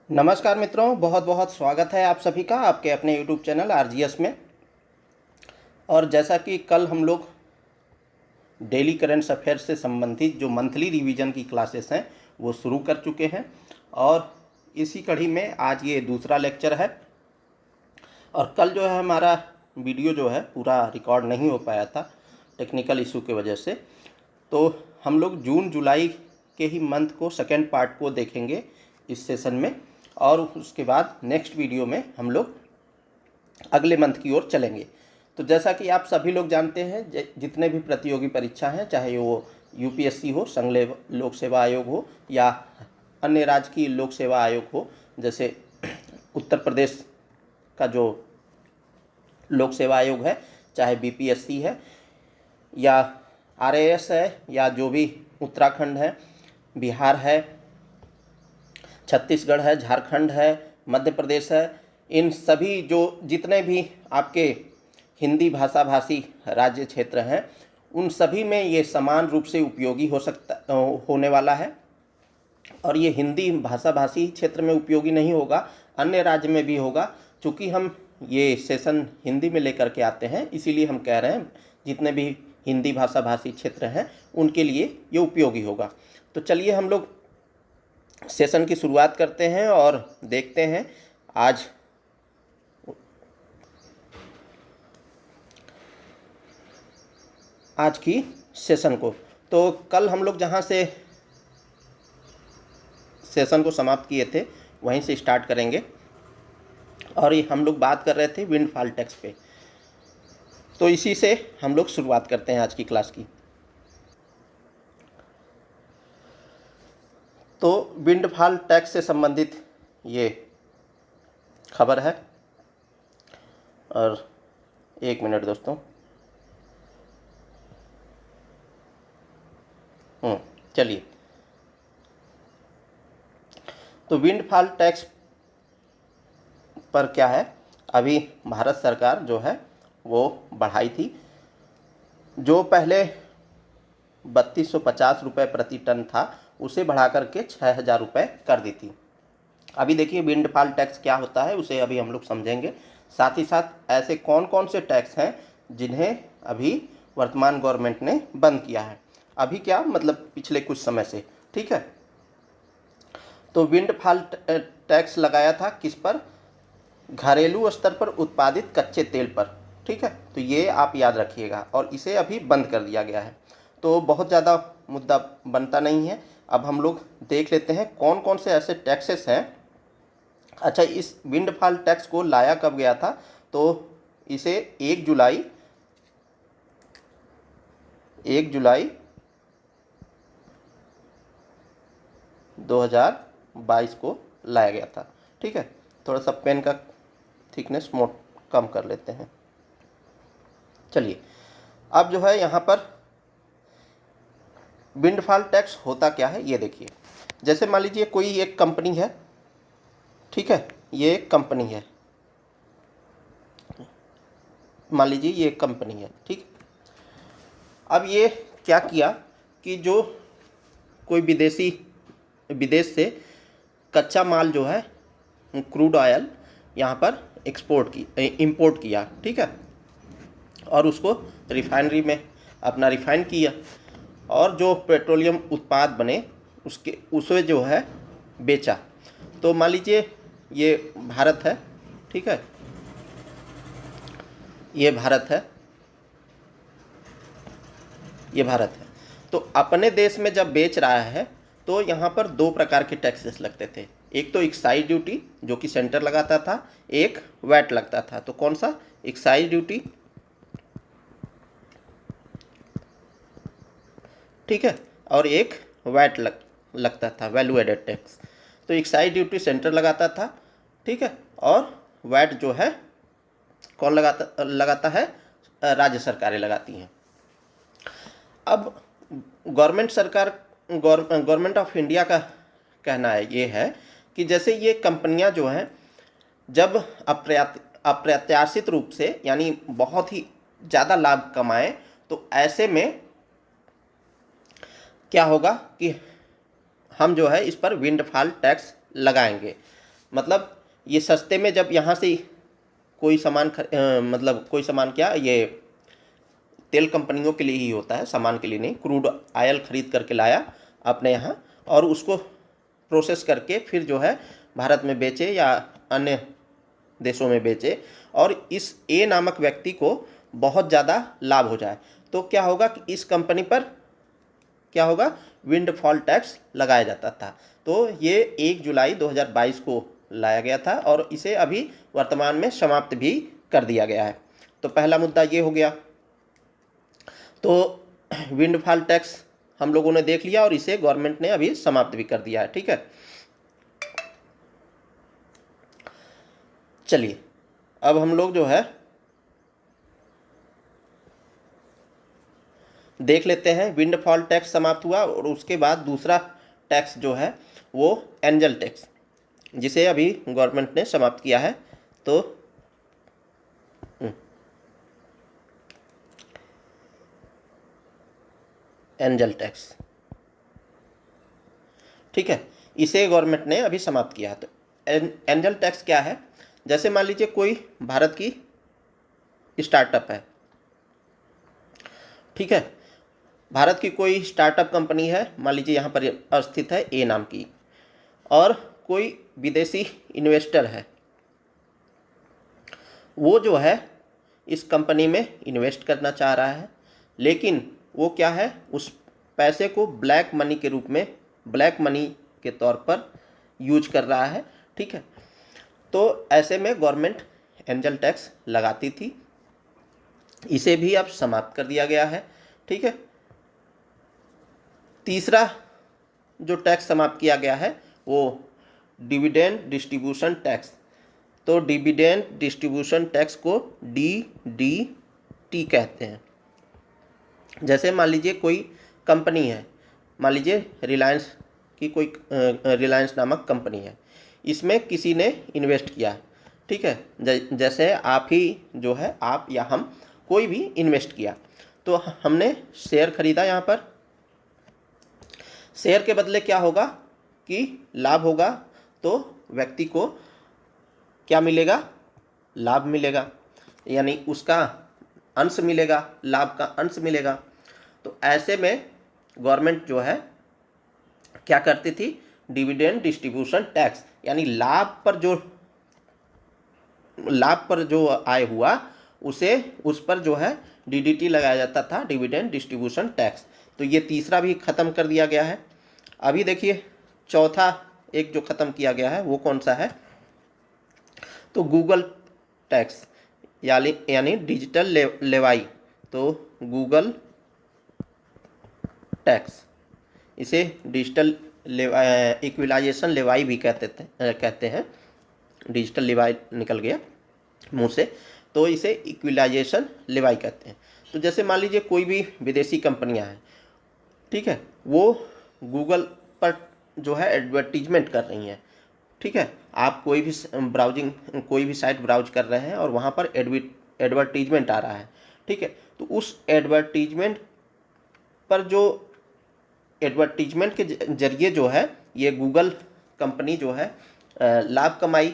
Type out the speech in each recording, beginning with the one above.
नमस्कार मित्रों, बहुत बहुत स्वागत है आप सभी का आपके अपने YouTube चैनल आरजीएस में। और जैसा कि कल हम लोग डेली करंट अफेयर्स से संबंधित जो मंथली रिवीजन की क्लासेस हैं वो शुरू कर चुके हैं और इसी कड़ी में आज ये दूसरा लेक्चर है। और कल जो है हमारा वीडियो जो है पूरा रिकॉर्ड नहीं हो पाया था टेक्निकल इशू की वजह से, तो हम लोग जून जुलाई के ही मंथ को सेकेंड पार्ट को देखेंगे इस सेशन में, और उसके बाद नेक्स्ट वीडियो में हम लोग अगले मंथ की ओर चलेंगे। तो जैसा कि आप सभी लोग जानते हैं, जितने भी प्रतियोगी परीक्षा हैं, चाहे वो यूपीएससी हो, संघ लोक सेवा आयोग हो, या अन्य राज्य की लोक सेवा आयोग हो, जैसे उत्तर प्रदेश का जो लोक सेवा आयोग है, चाहे बीपीएससी है या आरएएस है, या जो भी उत्तराखंड है, बिहार है, छत्तीसगढ़ है, झारखंड है, मध्य प्रदेश है, इन सभी जो जितने भी आपके हिंदी भाषा भाषी राज्य क्षेत्र हैं, उन सभी में ये समान रूप से उपयोगी होने वाला है। और ये हिंदी भाषा भाषी क्षेत्र में उपयोगी नहीं होगा, अन्य राज्य में भी होगा। चूँकि हम ये सेशन हिंदी में लेकर के आते हैं, इसीलिए हम कह रहे हैं जितने भी हिंदी भाषा भाषी क्षेत्र हैं उनके लिए ये उपयोगी होगा। तो चलिए हम लोग सेशन की शुरुआत करते हैं और देखते हैं आज की सेशन को। तो कल हम लोग जहां से सेशन को समाप्त किए थे वहीं से स्टार्ट करेंगे, और ये हम लोग बात कर रहे थे विंडफॉल टैक्स पे। तो इसी से हम लोग शुरुआत करते हैं आज की क्लास की। तो विंडफॉल टैक्स से संबंधित ये खबर है, और एक मिनट दोस्तों, चलिए। तो विंडफॉल टैक्स पर क्या है, अभी भारत सरकार जो है वो बढ़ाई थी। जो पहले 3250 रुपये प्रति टन था, उसे बढ़ा करके 6000 रुपये कर दी थी। अभी देखिए विंडफॉल टैक्स क्या होता है, उसे अभी हम लोग समझेंगे। साथ ही साथ ऐसे कौन कौन से टैक्स हैं जिन्हें अभी वर्तमान गवर्नमेंट ने बंद किया है, अभी क्या मतलब पिछले कुछ समय से, ठीक है। तो विंडफॉल टैक्स लगाया था किस पर? घरेलू स्तर पर उत्पादित कच्चे तेल पर, ठीक है। तो ये आप याद रखिएगा, और इसे अभी बंद कर दिया गया है। तो बहुत ज़्यादा मुद्दा बनता नहीं है। अब हम लोग देख लेते हैं कौन कौन से ऐसे टैक्सेस हैं। अच्छा, इस विंडफॉल टैक्स को लाया कब गया था? तो इसे 1 जुलाई 2022 को लाया गया था, ठीक है। थोड़ा सा पेन का थिकनेस कम कर लेते हैं। चलिए, अब जो है यहाँ पर विंडफॉल टैक्स होता क्या है ये देखिए। जैसे मान लीजिए कोई एक कंपनी है, ठीक है, ये एक कंपनी है, मान लीजिए ये एक कंपनी है, ठीक। अब ये क्या किया कि जो कोई विदेश से कच्चा माल जो है, क्रूड ऑयल, यहाँ पर इंपोर्ट किया, ठीक है, और उसको रिफाइनरी में अपना रिफाइन किया, और जो पेट्रोलियम उत्पाद बने उसे जो है बेचा। तो मान लीजिए ये भारत है, ठीक है, ये भारत है। तो अपने देश में जब बेच रहा है तो यहाँ पर दो प्रकार के टैक्सेस लगते थे। एक तो एक्साइज ड्यूटी जो कि सेंटर लगाता था, एक वैट लगता था। तो कौन सा? एक्साइज ड्यूटी, ठीक है, और एक वैट लगता था, वैल्यू एडेड टैक्स। तो एक्साइज ड्यूटी सेंटर लगाता था, ठीक है, और वैट जो है कौन लगाता है? राज्य सरकारें लगाती हैं। अब गवर्नमेंट ऑफ इंडिया का कहना है ये है कि जैसे ये कंपनियां जो हैं, जब अप्रत्याशित रूप से यानी बहुत ही ज़्यादा लाभ कमाएं, तो ऐसे में क्या होगा कि हम जो है इस पर विंडफॉल टैक्स लगाएंगे। मतलब ये सस्ते में जब यहाँ से कोई सामान मतलब कोई सामान क्या, ये तेल कंपनियों के लिए ही होता है, सामान के लिए नहीं। क्रूड ऑयल खरीद करके लाया अपने यहाँ और उसको प्रोसेस करके फिर जो है भारत में बेचे या अन्य देशों में बेचे, और इस ए नामक व्यक्ति को बहुत ज़्यादा लाभ हो जाए, तो क्या होगा कि इस कंपनी पर क्या होगा, विंडफॉल टैक्स लगाया जाता था। तो ये 1 जुलाई 2022 को लाया गया था और इसे अभी वर्तमान में समाप्त भी कर दिया गया है। तो पहला मुद्दा ये हो गया। तो विंडफॉल टैक्स हम लोगों ने देख लिया और इसे गवर्नमेंट ने अभी समाप्त भी कर दिया है। ठीक है, चलिए अब हम लोग जो है देख लेते हैं। विंडफॉल टैक्स समाप्त हुआ और उसके बाद दूसरा टैक्स जो है वो एंजल टैक्स, जिसे अभी गवर्नमेंट ने समाप्त किया है। तो एंजल टैक्स, ठीक है, इसे गवर्नमेंट ने अभी समाप्त किया है। तो एंजल टैक्स क्या है, जैसे मान लीजिए कोई भारत की स्टार्टअप है, ठीक है, भारत की कोई स्टार्टअप कंपनी है, मान लीजिए यहाँ पर स्थित है ए नाम की, और कोई विदेशी इन्वेस्टर है, वो जो है इस कंपनी में इन्वेस्ट करना चाह रहा है, लेकिन वो क्या है, उस पैसे को ब्लैक मनी के रूप में, ब्लैक मनी के तौर पर यूज कर रहा है। ठीक है, तो ऐसे में गवर्नमेंट एंजल टैक्स लगाती थी, इसे भी अब समाप्त कर दिया गया है। ठीक है, तीसरा जो टैक्स समाप्त किया गया है वो डिविडेंड डिस्ट्रीब्यूशन टैक्स। तो डिविडेंड डिस्ट्रीब्यूशन टैक्स को DDT कहते हैं। जैसे मान लीजिए कोई कंपनी है, मान लीजिए रिलायंस की कोई रिलायंस नामक कंपनी है, इसमें किसी ने इन्वेस्ट किया, ठीक है, जैसे आप ही जो है, आप या हम कोई भी इन्वेस्ट किया, तो हमने शेयर खरीदा। यहाँ पर शेयर के बदले क्या होगा कि लाभ होगा, तो व्यक्ति को क्या मिलेगा, लाभ मिलेगा, यानी उसका अंश मिलेगा, लाभ का अंश मिलेगा। तो ऐसे में गवर्नमेंट जो है क्या करती थी, डिविडेंड डिस्ट्रीब्यूशन टैक्स, यानी लाभ पर जो आय हुआ उसे, उस पर जो है DDT लगाया जाता था, डिविडेंड डिस्ट्रीब्यूशन टैक्स। तो ये तीसरा भी ख़त्म कर दिया गया है। अभी देखिए चौथा एक जो ख़त्म किया गया है वो कौन सा है, तो गूगल टैक्स, यानी डिजिटल लेवाई। तो गूगल टैक्स, इसे डिजिटल इक्विलाइजेशन लेवाई भी कहते हैं। डिजिटल लेवाई निकल गया मुंह से, तो इसे इक्विलाइजेशन लेवाई कहते हैं। तो जैसे मान लीजिए कोई भी विदेशी कंपनियां हैं, ठीक है, वो गूगल पर जो है एडवर्टीजमेंट कर रही हैं, ठीक है, आप कोई भी साइट ब्राउज कर रहे हैं और वहाँ पर एडवर्टीजमेंट आ रहा है, ठीक है, तो उस एडवर्टीजमेंट पर जो एडवर्टीजमेंट के जरिए जो है ये गूगल कंपनी जो है लाभ कमाई।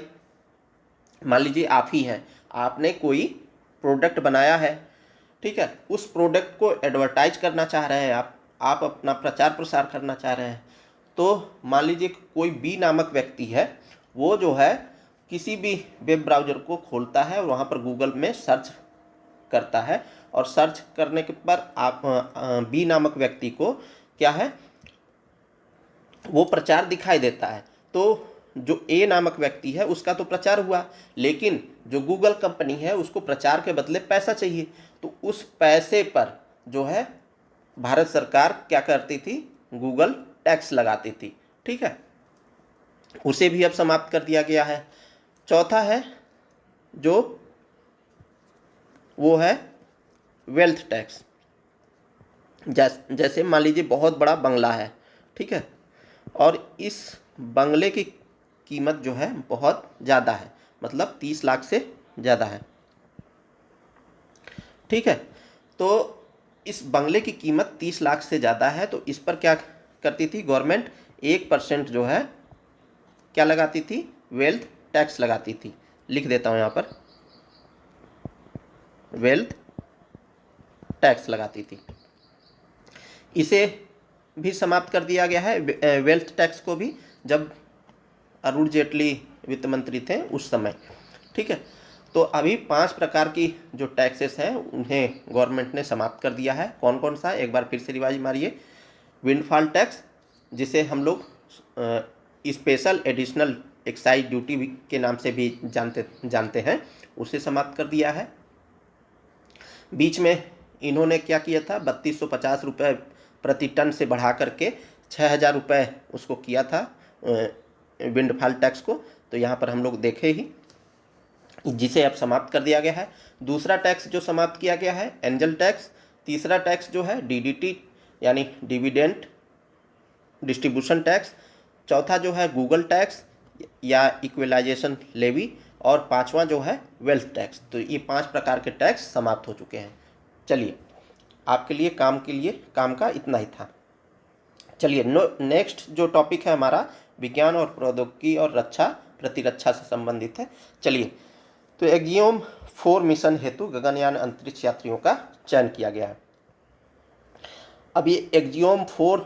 मान लीजिए आप ही हैं, आपने कोई प्रोडक्ट बनाया है, ठीक है, उस प्रोडक्ट को एडवर्टाइज करना चाह रहे हैं, आप अपना प्रचार प्रसार करना चाह रहे हैं। तो मान लीजिए कोई बी नामक व्यक्ति है, वो जो है किसी भी वेब ब्राउज़र को खोलता है और वहाँ पर गूगल में सर्च करता है, और सर्च करने के पर आप बी नामक व्यक्ति को क्या है, वो प्रचार दिखाई देता है। तो जो ए नामक व्यक्ति है उसका तो प्रचार हुआ, लेकिन जो गूगल कंपनी है उसको प्रचार के बदले पैसा चाहिए, तो उस पैसे पर जो है भारत सरकार क्या करती थी, गूगल टैक्स लगाती थी। ठीक है, उसे भी अब समाप्त कर दिया गया है। चौथा है जो वो है वेल्थ टैक्स। जैसे मान लीजिए बहुत बड़ा बंगला है, ठीक है, और इस बंगले की कीमत जो है बहुत ज़्यादा है, मतलब 30 लाख से ज़्यादा है, ठीक है, तो इस बंगले की कीमत 30 लाख से ज़्यादा है, तो इस पर क्या करती थी गवर्नमेंट, 1% जो है क्या लगाती थी, वेल्थ टैक्स लगाती थी। लिख देता हूँ यहाँ पर, वेल्थ टैक्स लगाती थी। इसे भी समाप्त कर दिया गया है, वेल्थ टैक्स को भी, जब अरुण जेटली वित्त मंत्री थे उस समय। ठीक है, तो अभी 5 प्रकार की जो टैक्सेस हैं उन्हें गवर्नमेंट ने समाप्त कर दिया है। कौन कौन सा, एक बार फिर से रिवाइज मारिए। विंडफॉल टैक्स, जिसे हम लोग स्पेशल एडिशनल एक्साइज ड्यूटी के नाम से भी जानते हैं, उसे समाप्त कर दिया है। बीच में इन्होंने क्या किया था, 3250 रुपये प्रति टन से बढ़ा करके 6000 रुपये उसको किया था विंडफॉल टैक्स को। तो यहाँ पर हम लोग देखे ही, जिसे अब समाप्त कर दिया गया है। दूसरा टैक्स जो समाप्त किया गया है, एंजल टैक्स। तीसरा टैक्स जो है डीडीटी यानी डिविडेंड डिस्ट्रीब्यूशन टैक्स। चौथा जो है गूगल टैक्स या इक्वलाइजेशन लेवी। और पांचवा जो है वेल्थ टैक्स। तो ये 5 प्रकार के टैक्स समाप्त हो चुके हैं। चलिए, आपके लिए काम का इतना ही था। चलिए, नेक्स्ट जो टॉपिक है हमारा, विज्ञान और प्रौद्योगिकी और रक्षा प्रतिरक्षा से संबंधित है। चलिए, तो एक्जियोम 4 मिशन हेतु गगनयान अंतरिक्ष यात्रियों का चयन किया गया है। अब ये एक्जियोम 4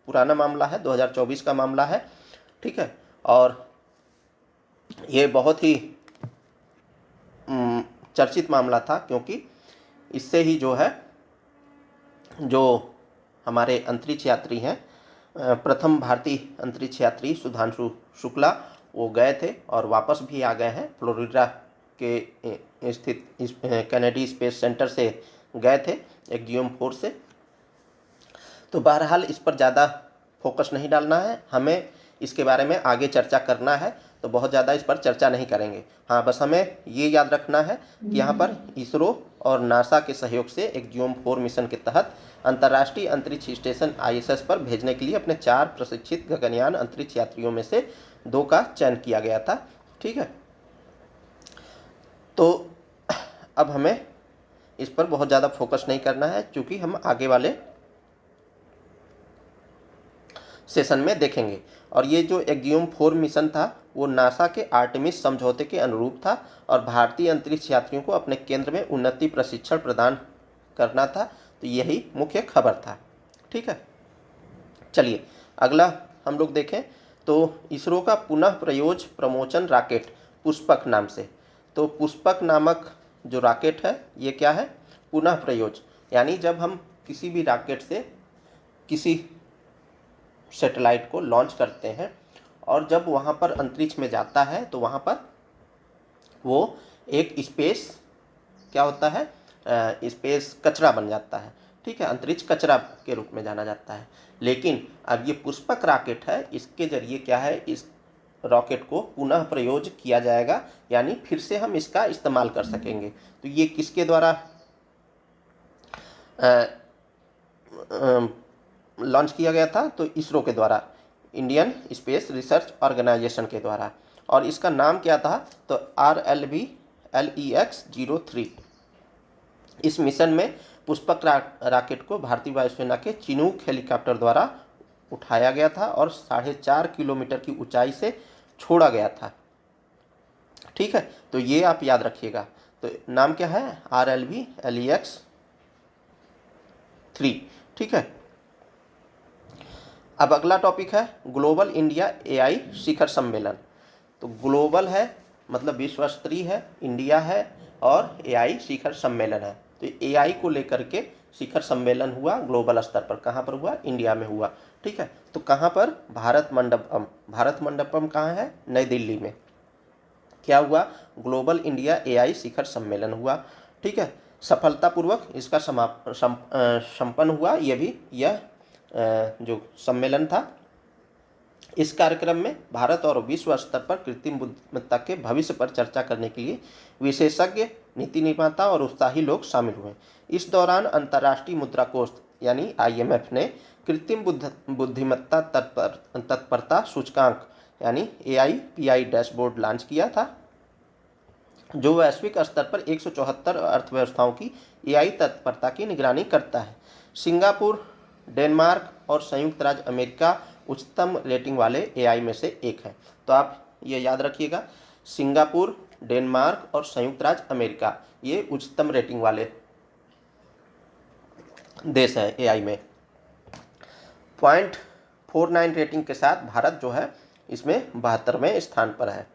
पुराना मामला है, 2024 का मामला है। ठीक है, और ये बहुत ही चर्चित मामला था, क्योंकि इससे ही जो है, जो हमारे अंतरिक्ष यात्री हैं, प्रथम भारतीय अंतरिक्ष यात्री सुधांशु शुक्ला, वो गए थे और वापस भी आ गए हैं। फ्लोरिडा के स्थित कैनेडी स्पेस सेंटर से गए थे एक्जियोम 4 से। तो बहरहाल इस पर ज़्यादा फोकस नहीं डालना है, हमें इसके बारे में आगे चर्चा करना है, तो बहुत ज़्यादा इस पर चर्चा नहीं करेंगे। हाँ, बस हमें ये याद रखना है कि यहाँ पर इसरो और नासा के सहयोग से एक्जियोम 4 मिशन के तहत अंतर्राष्ट्रीय अंतरिक्ष स्टेशन ISS पर भेजने के लिए अपने 4 प्रशिक्षित गगनयान अंतरिक्ष यात्रियों में से 2 का चयन किया गया था। ठीक है, तो अब हमें इस पर बहुत ज़्यादा फोकस नहीं करना है, क्योंकि हम आगे वाले सेशन में देखेंगे। और ये जो एक्जियोम 4 मिशन था वो नासा के आर्टेमिस समझौते के अनुरूप था और भारतीय अंतरिक्ष यात्रियों को अपने केंद्र में उन्नति प्रशिक्षण प्रदान करना था। तो यही मुख्य खबर था। ठीक है, चलिए अगला हम लोग देखें तो इसरो का पुनः प्रयोज प्रमोचन रॉकेट पुष्पक नाम से। तो पुष्पक नामक जो रॉकेट है ये क्या है, पुनः प्रयोज, यानी जब हम किसी भी रॉकेट से किसी सैटेलाइट को लॉन्च करते हैं और जब वहाँ पर अंतरिक्ष में जाता है तो वहाँ पर वो एक स्पेस क्या होता है, स्पेस कचरा बन जाता है। ठीक है, अंतरिक्ष कचरा के रूप में जाना जाता है। लेकिन अब ये पुष्पक रॉकेट है, इसके जरिए क्या है, इस रॉकेट को पुनः प्रयोग किया जाएगा, यानी फिर से हम इसका इस्तेमाल कर सकेंगे। तो ये किसके द्वारा लॉन्च किया गया था, तो इसरो के द्वारा, इंडियन स्पेस रिसर्च ऑर्गेनाइजेशन के द्वारा। और इसका नाम क्या था, तो RLV LEX-03। इस मिशन में पुष्पक रॉकेट को भारतीय वायुसेना के चिनूक हेलीकॉप्टर द्वारा उठाया गया था और 4.5 किलोमीटर की ऊंचाई से छोड़ा गया था। ठीक है, तो ये आप याद रखिएगा। तो नाम क्या है, RLV LEX-3। ठीक है, अब अगला टॉपिक है ग्लोबल इंडिया AI शिखर सम्मेलन। तो ग्लोबल है मतलब विश्व स्तरीय है, इंडिया है, और AI शिखर सम्मेलन है। तो AI को लेकर के शिखर सम्मेलन हुआ ग्लोबल स्तर पर। कहाँ पर हुआ, इंडिया में हुआ। ठीक है, तो कहाँ पर, भारत मंडपम। भारत मंडपम कहाँ है, नई दिल्ली में। क्या हुआ, ग्लोबल इंडिया AI शिखर सम्मेलन हुआ। ठीक है, सफलतापूर्वक इसका संपन्न हुआ। यह जो सम्मेलन था, इस कार्यक्रम में भारत और विश्व स्तर पर कृत्रिम बुद्धिमत्ता के भविष्य पर चर्चा करने के लिए विशेषज्ञ, नीति निर्माता और उत्साही लोग शामिल हुए। इस दौरान अंतर्राष्ट्रीय मुद्रा कोष यानी IMF ने कृत्रिम बुद्धिमत्ता तत्परता सूचकांक यानी AIPI डैशबोर्ड लॉन्च किया था, जो वैश्विक स्तर पर 174 अर्थव्यवस्थाओं की AI तत्परता की निगरानी करता है। सिंगापुर, डेनमार्क और संयुक्त राज्य अमेरिका उच्चतम रेटिंग वाले AI में से एक है। तो आप ये याद रखिएगा। सिंगापुर, डेनमार्क और संयुक्त राज्य अमेरिका, ये उच्चतम रेटिंग वाले देश हैं एआई में। 0.49 रेटिंग के साथ भारत जो है इसमें 72वें स्थान पर है,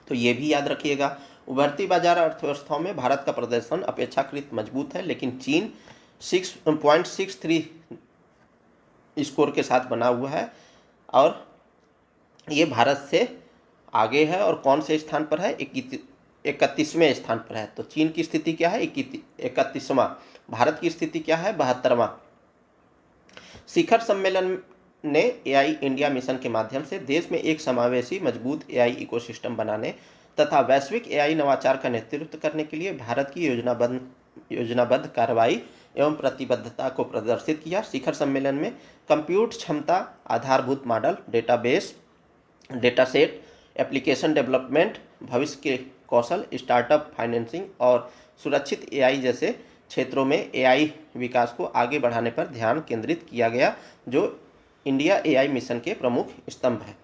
तो ये भी याद रखिएगा। उभरती बाजार अर्थव्यवस्थाओं में भारत का प्रदर्शन अपेक्षाकृत मजबूत है, लेकिन चीन 6.63 स्कोर के साथ बना हुआ है और ये भारत से आगे है। और कौन से स्थान पर है? 31वें स्थान पर है। तो चीन की स्थिति क्या है? 31वां। भारत की स्थिति क्या है? 72वां। शिखर सम्मेलन ने एआई इंडिया मिशन के माध्यम से देश में एक समावेशी मजबूत एआई इकोसिस्टम बनाने तथा वैश्विक एआई नवाचार का नेतृत्व करने के लिए भारत की योजनाबद्ध कार्रवाई एवं प्रतिबद्धता को प्रदर्शित किया। शिखर सम्मेलन में कंप्यूट क्षमता, आधारभूत model, database, dataset, application development, भविष्य के कौशल, स्टार्टअप फाइनेंसिंग और सुरक्षित एआई जैसे क्षेत्रों में एआई विकास को आगे बढ़ाने पर ध्यान केंद्रित किया गया, जो इंडिया एआई मिशन के प्रमुख स्तंभ है।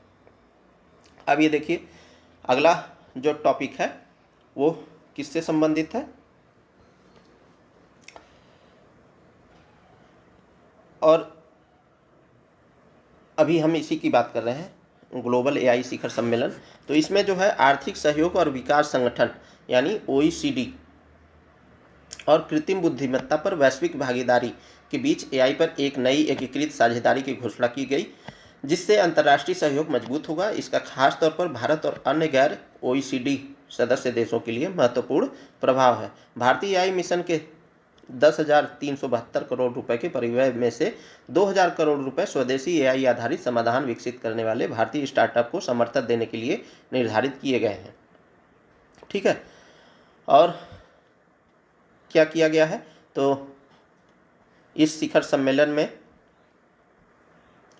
अब ये देखिए, अगला जो टॉपिक है वो किससे संबंधित है, और अभी हम इसी की बात कर रहे हैं, ग्लोबल एआई शिखर सम्मेलन। तो इसमें जो है आर्थिक सहयोग और विकास संगठन यानी ओईसीडी और कृत्रिम बुद्धिमत्ता पर वैश्विक भागीदारी के बीच एआई पर एक नई एकीकृत साझेदारी की घोषणा की गई, जिससे अंतर्राष्ट्रीय सहयोग मजबूत होगा। इसका खास तौर पर भारत और अन्य गैर ओईसीडी सदस्य देशों के लिए महत्वपूर्ण प्रभाव है। भारतीय एआई मिशन के 10,372 करोड़ रुपए के परिव्यय में से 2,000 करोड़ रुपए स्वदेशी एआई आधारित समाधान विकसित करने वाले भारतीय स्टार्टअप को समर्थन देने के लिए निर्धारित किए गए हैं। ठीक है, और क्या किया गया है? तो इस शिखर सम्मेलन में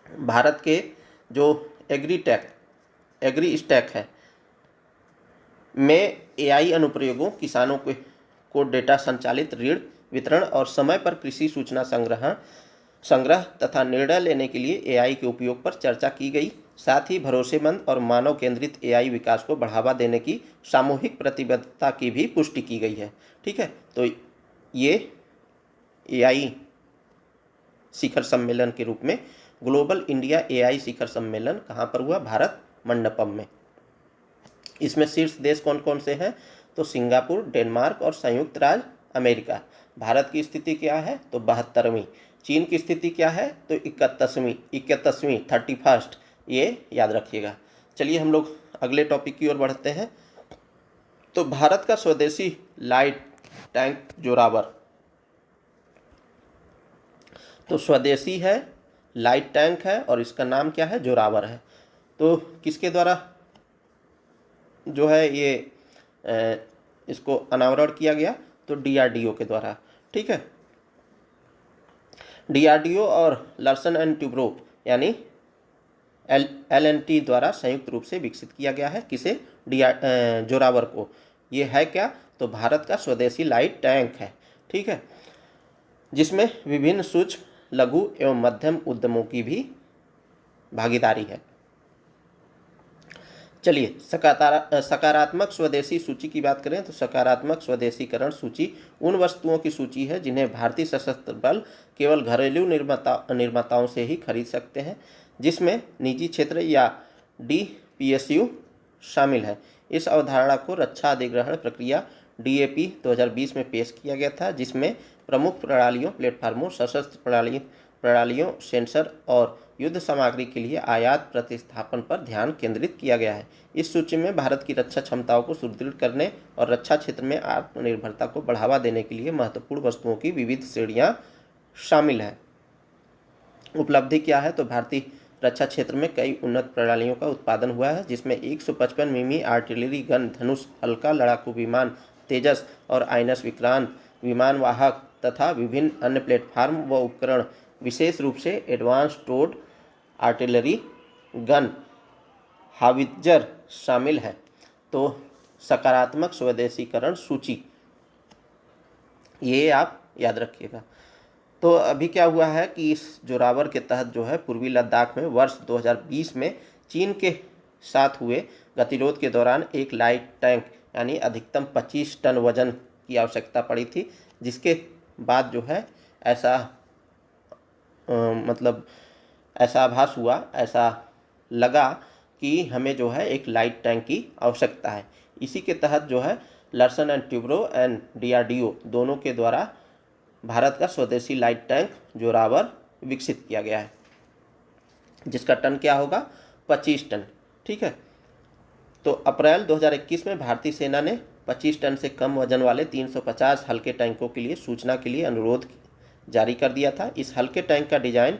भारत के जो एग्री स्टैक है में एआई अनुप्रयोगों, किसानों को डेटा संचालित ऋण वितरण और समय पर कृषि सूचना संग्रह तथा निर्णय लेने के लिए एआई के उपयोग पर चर्चा की गई। साथ ही भरोसेमंद और मानव केंद्रित एआई विकास को बढ़ावा देने की सामूहिक प्रतिबद्धता की भी पुष्टि की गई है। ठीक है, तो ये एआई शिखर सम्मेलन के रूप में ग्लोबल इंडिया एआई शिखर सम्मेलन कहाँ पर हुआ? भारत मंडपम में। इसमें शीर्ष देश कौन कौन से हैं? तो सिंगापुर, डेनमार्क और संयुक्त राज्य अमेरिका। भारत की स्थिति क्या है? तो 72वीं। चीन की स्थिति क्या है? तो 31वीं 31st, ये याद रखिएगा। चलिए हम लोग अगले टॉपिक की ओर बढ़ते हैं। तो भारत का स्वदेशी लाइट टैंक जोरावर, तो स्वदेशी है, लाइट टैंक है और इसका नाम क्या है? जोरावर है। तो किसके द्वारा जो है ये इसको अनावरण किया गया? तो डीआरडीओ के द्वारा। ठीक है, डीआरडीओ और लार्सन एंड ट्यूब्रो यानी LNT द्वारा संयुक्त रूप से विकसित किया गया है। किसे? जोरावर को। ये है क्या? तो भारत का स्वदेशी लाइट टैंक है। ठीक है, जिसमें विभिन्न सूक्ष्म, लघु एवं मध्यम उद्यमों की भी भागीदारी है। चलिए सकारात्मक स्वदेशी सूची की बात करें तो सकारात्मक स्वदेशीकरण सूची उन वस्तुओं की सूची है जिन्हें भारतीय सशस्त्र बल केवल घरेलू निर्माताओं से ही खरीद सकते हैं, जिसमें निजी क्षेत्र या DPSU शामिल है। इस अवधारणा को रक्षा अधिग्रहण प्रक्रिया DAP 2020 में पेश किया गया था, जिसमें प्रमुख प्रणालियों, प्लेटफार्मों, सशस्त्र प्रणालियों, सेंसर और युद्ध सामग्री के लिए आयात प्रतिस्थापन पर ध्यान केंद्रित किया गया है। इस सूची में भारत की रक्षा क्षमताओं को सुदृढ़ करने और रक्षा क्षेत्र में आत्मनिर्भरता को बढ़ावा देने के लिए महत्वपूर्ण वस्तुओं की विविध श्रेणियां शामिल हैं। उपलब्धि क्या है? तो भारतीय रक्षा क्षेत्र में कई उन्नत प्रणालियों का उत्पादन हुआ है, जिसमें 155 मिमी आर्टिलरी गन, धनुष, हल्का लड़ाकू विमान, तेजस और आइनस विक्रांत विमान वाहक तथा विभिन्न अन्य प्लेटफार्म व उपकरण, विशेष रूप से एडवांस टोड आर्टिलरी गन, हावित्जर शामिल है। तो सकारात्मक स्वदेशीकरण सूची ये आप याद रखिएगा। तो अभी क्या हुआ है कि इस जोरावर के तहत जो है पूर्वी लद्दाख में वर्ष 2020 में चीन के साथ हुए गतिरोध के दौरान एक लाइट टैंक यानी अधिकतम 25 टन वजन की आवश्यकता पड़ी थी, जिसके बाद जो है ऐसा मतलब ऐसा आभास हुआ, ऐसा लगा कि हमें जो है एक लाइट टैंक की आवश्यकता है। इसी के तहत जो है Larsen and Toubro and DRDO दोनों के द्वारा भारत का स्वदेशी लाइट टैंक जोरावर विकसित किया गया है, जिसका टन क्या होगा 25 टन। ठीक है, तो अप्रैल 2021 में भारतीय सेना ने 25 टन से कम वजन वाले 350 हल्के टैंकों के लिए सूचना के लिए अनुरोध जारी कर दिया था। इस हल्के टैंक का डिजाइन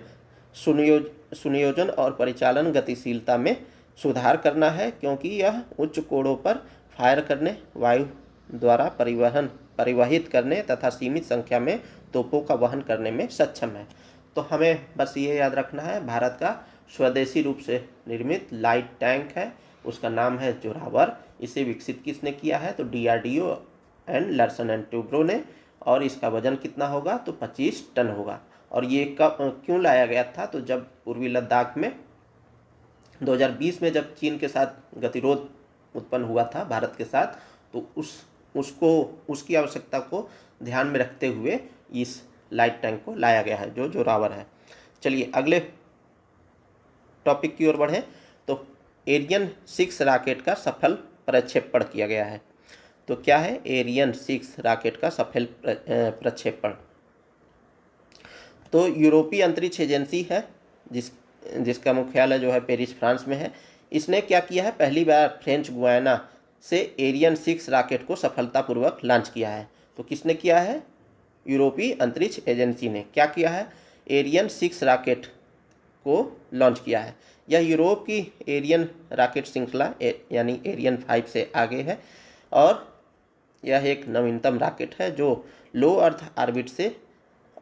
सुनियोजन और परिचालन गतिशीलता में सुधार करना है, क्योंकि यह उच्च कोणों पर फायर करने, वायु द्वारा परिवहित करने तथा सीमित संख्या में तोपों का वहन करने में सक्षम है। तो हमें बस ये याद रखना है, भारत का स्वदेशी रूप से निर्मित लाइट टैंक है, उसका नाम है जोरावर। इसे विकसित किसने किया है? तो DRDO and Larsen and Toubro ने। और इसका वजन कितना होगा? तो 25 टन होगा। और ये कब क्यों लाया गया था? तो जब पूर्वी लद्दाख में 2020 में जब चीन के साथ गतिरोध उत्पन्न हुआ था भारत के साथ, तो उसकी आवश्यकता को ध्यान में रखते हुए इस लाइट टैंक को लाया गया है जो जोरावर है। चलिए अगले टॉपिक की ओर बढ़ें। तो एरियन 6 रॉकेट का सफल प्रक्षेपण किया गया है। तो क्या है एरियन 6 रॉकेट का सफल प्रक्षेपण? तो यूरोपीय अंतरिक्ष एजेंसी है जिसका मुख्यालय जो है पेरिस फ्रांस में है। इसने क्या किया है? पहली बार फ्रेंच गुयाना से एरियन 6 रॉकेट को सफलतापूर्वक लॉन्च किया है। तो किसने किया है? यूरोपीय अंतरिक्ष एजेंसी ने क्या किया है? एरियन 6 रॉकेट को लॉन्च किया है। यह यूरोप की एरियन रॉकेट श्रृंखला यानी एरियन 5 से आगे है और यह एक नवीनतम रॉकेट है जो लो अर्थ ऑर्बिट से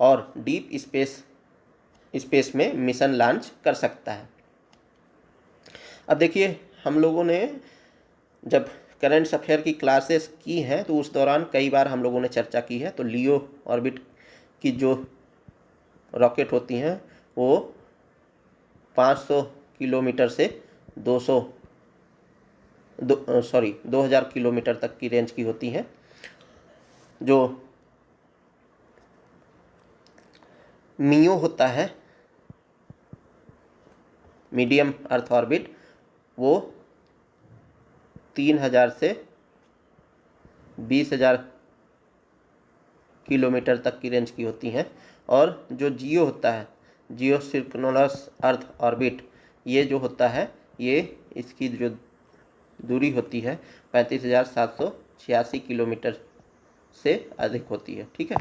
और डीप स्पेस में मिशन लॉन्च कर सकता है। अब देखिए, हम लोगों ने जब करंट अफेयर की क्लासेस की हैं तो उस दौरान कई बार हम लोगों ने चर्चा की है। तो लियो ऑर्बिट की जो रॉकेट होती हैं वो 500 किलोमीटर से 2000 किलोमीटर तक की रेंज की होती हैं। जो मियो होता है, मीडियम अर्थ ऑर्बिट, वो 3000 से 20,000 किलोमीटर तक की रेंज की होती हैं। और जो जियो होता है, जियो सिंक्रोनस अर्थ ऑर्बिट, ये जो होता है ये इसकी जो दूरी होती है 35,786 किलोमीटर से अधिक होती है। ठीक है,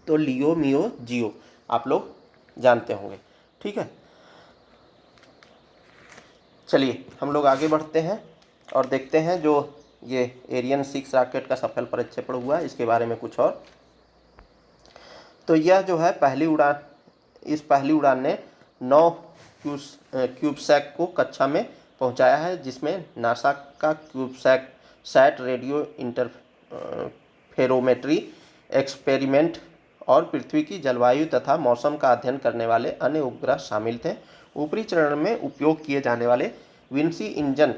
तो लियो, मियो, जियो आप लोग जानते होंगे। ठीक है, चलिए हम लोग आगे बढ़ते हैं और देखते हैं जो ये एरियन 6 रॉकेट का सफल प्रक्षेपण हुआ है इसके बारे में कुछ और। तो यह जो है पहली उड़ान ने 9 क्यूबसैट को कक्षा में पहुंचाया है, जिसमें नासा का CubeSat sat radio interferometry experiment और पृथ्वी की जलवायु तथा मौसम का अध्ययन करने वाले अन्य उपग्रह शामिल थे। ऊपरी चरण में उपयोग किए जाने वाले विंसी इंजन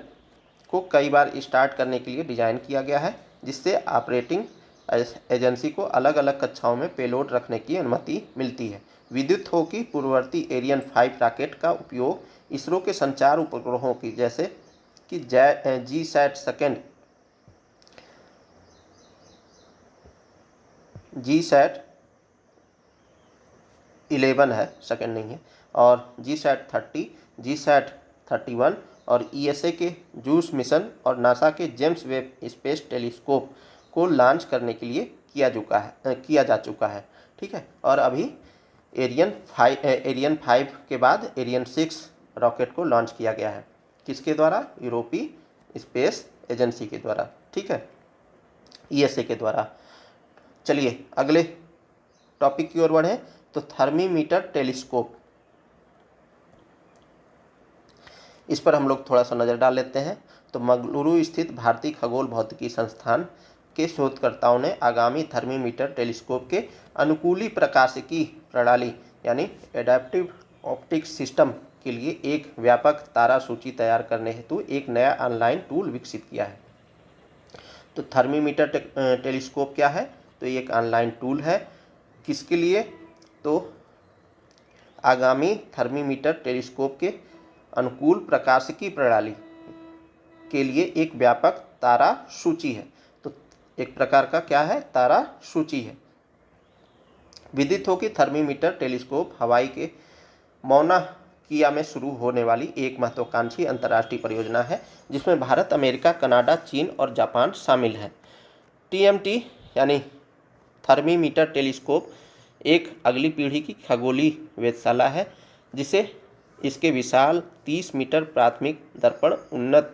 को कई बार स्टार्ट करने के लिए डिज़ाइन किया गया है, जिससे ऑपरेटिंग एजेंसी को अलग अलग कक्षाओं में पेलोड रखने की अनुमति मिलती है। विद्युत हो कि पूर्ववर्ती एरियन 5 रॉकेट का उपयोग इसरो के संचार उपग्रहों की जैसे कि जीसैट 11 है, सेकेंड नहीं है, और जीसैट 30, जीसैट 31 और ESA के जूस मिशन और नासा के जेम्स वेब स्पेस टेलीस्कोप को लॉन्च करने के लिए किया जा चुका है। ठीक है, और अभी एरियन 5 के बाद एरियन 6 रॉकेट को लॉन्च किया गया है। किसके द्वारा? यूरोपीय स्पेस एजेंसी के द्वारा। ठीक है, ESA के द्वारा। चलिए अगले टॉपिक की ओर बढ़ें। तो थर्मीमीटर टेलीस्कोप, इस पर हम लोग थोड़ा सा नज़र डाल लेते हैं। तो मंगलुरु स्थित भारतीय खगोल भौतिकी संस्थान के शोधकर्ताओं ने आगामी थर्मीमीटर टेलीस्कोप के अनुकूली प्रकाशिकी प्रणाली यानी एडेप्टिव ऑप्टिक्स सिस्टम के लिए एक व्यापक तारा सूची तैयार करने हेतु एक नया ऑनलाइन टूल विकसित किया है। तो थर्मीमीटर टेलीस्कोप क्या है? तो ये एक ऑनलाइन टूल है। किसके लिए? तो आगामी थर्मीमीटर टेलीस्कोप के अनुकूल प्रकाशिकी प्रणाली के लिए एक व्यापक तारा सूची है। तो एक प्रकार का क्या है? तारा सूची है। विदित हो कि थर्मीमीटर टेलीस्कोप हवाई के मौना किया में शुरू होने वाली एक महत्वाकांक्षी अंतर्राष्ट्रीय परियोजना है, जिसमें भारत, अमेरिका, कनाडा, चीन और जापान शामिल है। TMT यानी थर्मीमीटर टेलीस्कोप एक अगली पीढ़ी की खगोलीय वेधशाला है, जिसे इसके विशाल 30 मीटर प्राथमिक दर्पण, उन्नत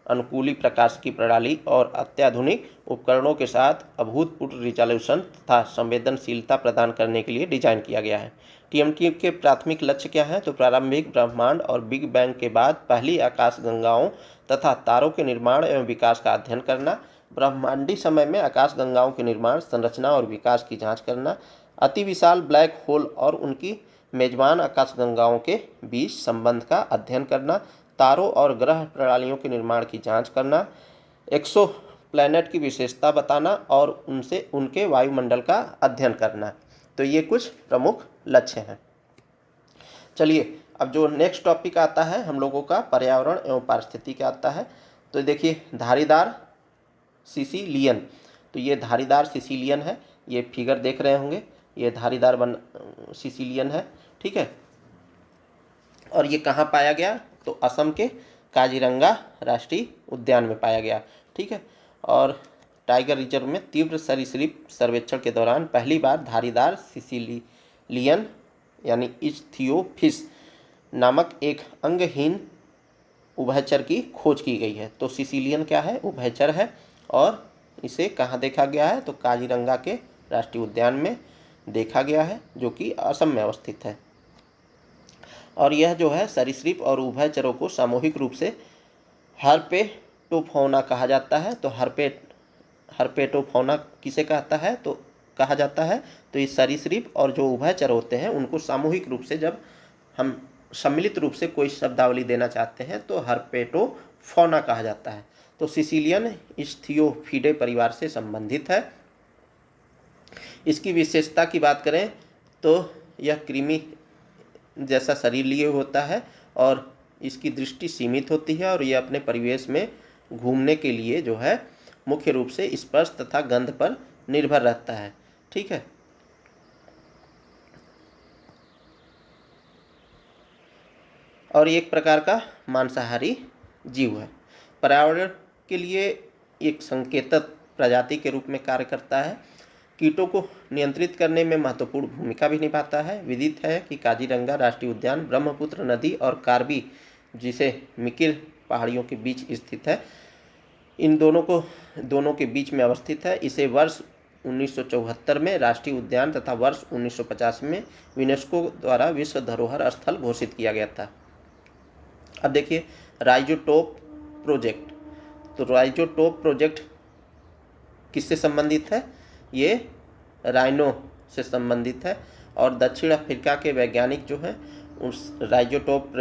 अनुकूली प्रकाशिकी प्रणाली और अत्याधुनिक उपकरणों के साथ अभूतपूर्व रिजोल्यूशन तथा संवेदनशीलता प्रदान करने के लिए डिजाइन किया गया है। TMT के प्राथमिक लक्ष्य क्या हैं? तो प्रारंभिक ब्रह्मांड और बिग बैंग के बाद पहली आकाशगंगाओं तथा तारों के निर्माण एवं विकास का अध्ययन करना, ब्रह्मांडीय समय में आकाशगंगाओं के निर्माण, संरचना और विकास की जांच करना, अति विशाल ब्लैक होल और उनकी मेजबान आकाशगंगाओं के बीच संबंध का अध्ययन करना, तारों और ग्रह प्रणालियों के निर्माण की जांच करना, एक्सो प्लैनेट की विशेषता बताना और उनसे उनके वायुमंडल का अध्ययन करना। तो ये कुछ प्रमुख लक्ष्य हैं। चलिए अब जो नेक्स्ट टॉपिक आता है हम लोगों का पर्यावरण एवं पारिस्थितिकी आता है। तो देखिए धारीदार सिसिलियन, तो ये धारीदार सिसिलियन है, ये फिगर देख रहे होंगे, ये धारीदार सिसिलियन है, ठीक है। और ये कहाँ पाया गया? तो असम के काजीरंगा राष्ट्रीय उद्यान में पाया गया, ठीक है। और टाइगर रिजर्व में तीव्र सरीसृप सर्वेक्षण के दौरान पहली बार धारीदार सिसिलियन यानी इच्थियोफिस नामक एक अंगहीन उभयचर की खोज की गई है। तो सिसिलियन क्या है? उभयचर है और इसे कहाँ देखा गया है? तो काजीरंगा के राष्ट्रीय उद्यान में देखा गया है, जो कि असम में अवस्थित है। और यह जो है सरीसृप और उभयचरों को सामूहिक रूप से हर्पेटोफौना कहा जाता है। तो हर्पेटोफौना किसे कहता है? तो कहा जाता है तो ये सरीसृप और जो उभयचर होते हैं उनको सामूहिक रूप से जब हम सम्मिलित रूप से कोई शब्दावली देना चाहते हैं तो हर्पेटोफौना कहा जाता है। तो सिसिलियन इच्थियोफिडे परिवार से संबंधित है। इसकी विशेषता की बात करें तो यह कृमि जैसा शरीर लिए होता है और इसकी दृष्टि सीमित होती है और यह अपने परिवेश में घूमने के लिए जो है मुख्य रूप से स्पर्श तथा गंध पर निर्भर रहता है, ठीक है। और एक प्रकार का मांसाहारी जीव है। पर्यावरण के लिए एक संकेतक प्रजाति के रूप में कार्य करता है। कीटों को नियंत्रित करने में महत्वपूर्ण भूमिका भी निभाता है। विदित है कि काजीरंगा राष्ट्रीय उद्यान ब्रह्मपुत्र नदी और कार्बी, जिसे मिकिर पहाड़ियों के बीच स्थित है, इन दोनों के बीच में अवस्थित है। इसे वर्ष 1974 में राष्ट्रीय उद्यान तथा वर्ष 1950 में यूनेस्को द्वारा विश्व धरोहर स्थल घोषित किया गया था। अब देखिए राइजोटोप प्रोजेक्ट। तो राइजोटोप प्रोजेक्ट किससे संबंधित है? ये राइनो से संबंधित है और दक्षिण अफ्रीका के वैज्ञानिक जो हैं उस राइजोटोप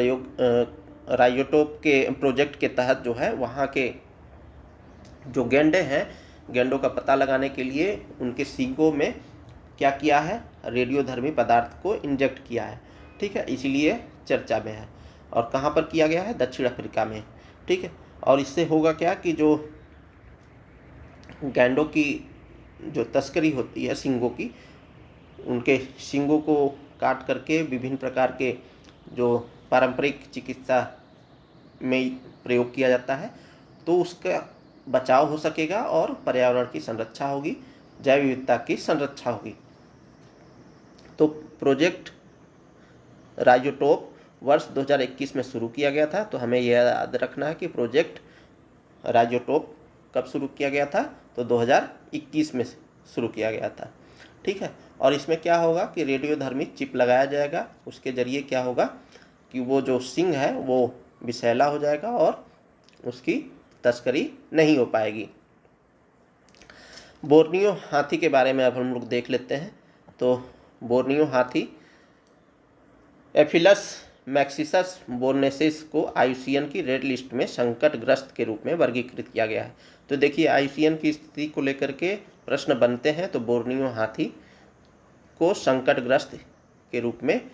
के प्रोजेक्ट के तहत जो है वहाँ के जो गैंडे हैं, गैंडों का पता लगाने के लिए उनके सींगों में क्या किया है? रेडियोधर्मी पदार्थ को इंजेक्ट किया है, ठीक है। इसीलिए चर्चा में है। और कहाँ पर किया गया है? दक्षिण अफ्रीका में, ठीक है। और इससे होगा क्या कि जो गैंडों की जो तस्करी होती है सींगों की, उनके सींगों को काट करके विभिन्न प्रकार के जो पारंपरिक चिकित्सा में प्रयोग किया जाता है, तो उसका बचाव हो सकेगा और पर्यावरण की संरक्षा होगी, जैव विविधता की संरक्षा होगी। तो प्रोजेक्ट राइजोटोप वर्ष 2021 में शुरू किया गया था। तो हमें यह याद रखना है कि प्रोजेक्ट राइजोटोप कब शुरू किया गया था? तो 2021 में शुरू किया गया था, ठीक है। और इसमें क्या होगा कि रेडियोधर्मी चिप लगाया जाएगा। उसके जरिए क्या होगा कि वो जो सींग है वो विषैला हो जाएगा और उसकी तस्करी नहीं हो पाएगी। बोर्नियो हाथी के बारे में अब हम लोग देख लेते हैं। तो बोर्नियो हाथी एफिलस मैक्सिसस बोर्नेसिस को आईयूसीएन की रेड लिस्ट में संकटग्रस्त के रूप में वर्गीकृत किया गया है। तो देखिए आईयूसीएन की स्थिति को लेकर के प्रश्न बनते हैं, तो बोर्नियो हाथी को संकटग्रस्त के रूप में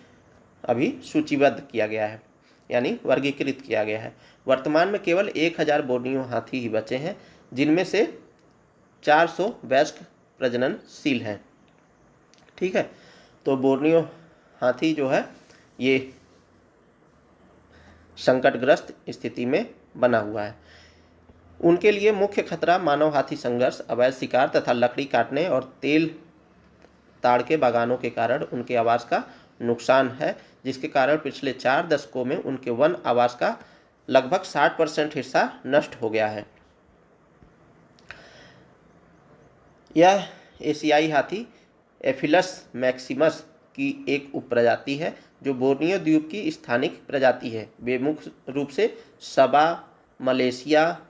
अभी सूचीबद्ध किया गया है, यानी वर्गीकृत किया गया है। वर्तमान में केवल 1000 बोर्नियो हाथी ही बचे हैं, जिनमें से 400 वयस्क प्रजननशील हैं। ठीक है, तो बोर्नियो हाथी जो है ये संकटग्रस्त स्थिति में बना हुआ है। उनके लिए मुख्य खतरा मानव हाथी संघर्ष, अवैध शिकार तथा लकड़ी काटने और तेल ताड़ के बागानों के कारण उनके आवास का नुकसान है, जिसके कारण पिछले 4 दशकों में उनके वन आवास का लगभग 60% हिस्सा नष्ट हो गया है। यह एशियाई हाथी एफिलस मैक्सिमस की एक उपप्रजाति है जो बोर्नियो द्वीप की स्थानिक प्रजाति है। वे मुख्य रूप से सबा, मलेशिया,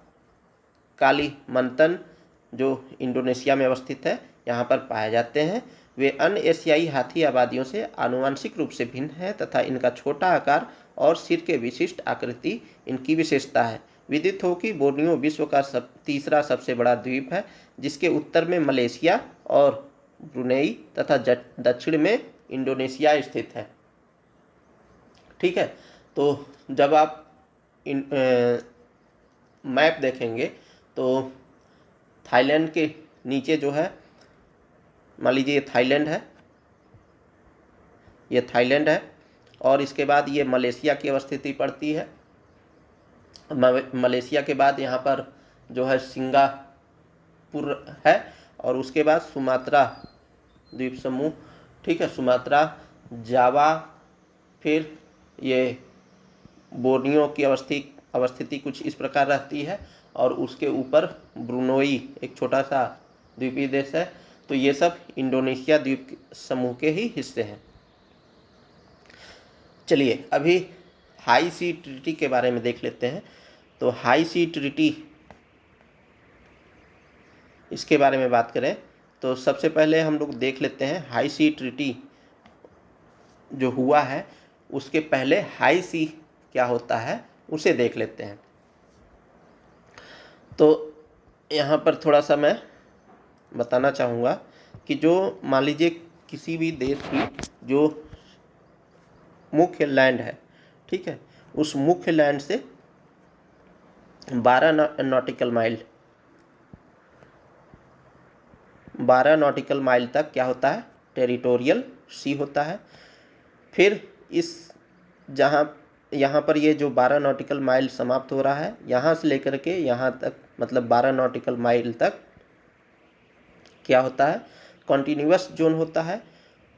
कालीमंतन जो इंडोनेशिया में अवस्थित है यहाँ पर पाए जाते हैं। वे अन्य एशियाई हाथी आबादियों से आनुवंशिक रूप से भिन्न हैं तथा इनका छोटा आकार और सिर के विशिष्ट आकृति इनकी विशेषता है। विदित हो कि बोर्नियो विश्व का तीसरा सबसे बड़ा द्वीप है, जिसके उत्तर में मलेशिया और ब्रुनेई तथा दक्षिण में इंडोनेशिया स्थित है। ठीक है, तो जब आप मैप देखेंगे तो थाईलैंड के नीचे जो है, मान लीजिए ये थाईलैंड है, ये थाईलैंड है और इसके बाद ये मलेशिया की अवस्थिति पड़ती है। मलेशिया के बाद यहाँ पर जो है सिंगापुर है और उसके बाद सुमात्रा द्वीप समूह। ठीक है, सुमात्रा, जावा, फिर ये बोर्नियो की अवस्थिति कुछ इस प्रकार रहती है और उसके ऊपर ब्रुनोई एक छोटा सा द्वीपीय देश है। तो ये सब इंडोनेशिया द्वीप समूह के ही हिस्से हैं। चलिए अभी हाई सी ट्रीटी के बारे में देख लेते हैं। तो हाई सी ट्रीटी, इसके बारे में बात करें तो सबसे पहले हम लोग देख लेते हैं हाई सी ट्रीटी जो हुआ है उसके पहले हाई सी क्या होता है उसे देख लेते हैं। तो यहाँ पर थोड़ा सा मैं बताना चाहूँगा कि जो मान लीजिए किसी भी देश की जो मुख्य लैंड है, ठीक है, उस मुख्य लैंड से 12 नॉटिकल माइल तक क्या होता है, टेरिटोरियल सी होता है। फिर इस यहाँ पर ये जो 12 नॉटिकल माइल समाप्त हो रहा है, यहाँ से लेकर के यहाँ तक मतलब 12 नॉटिकल माइल तक क्या होता है, कॉन्टिन्यूअस जोन होता है।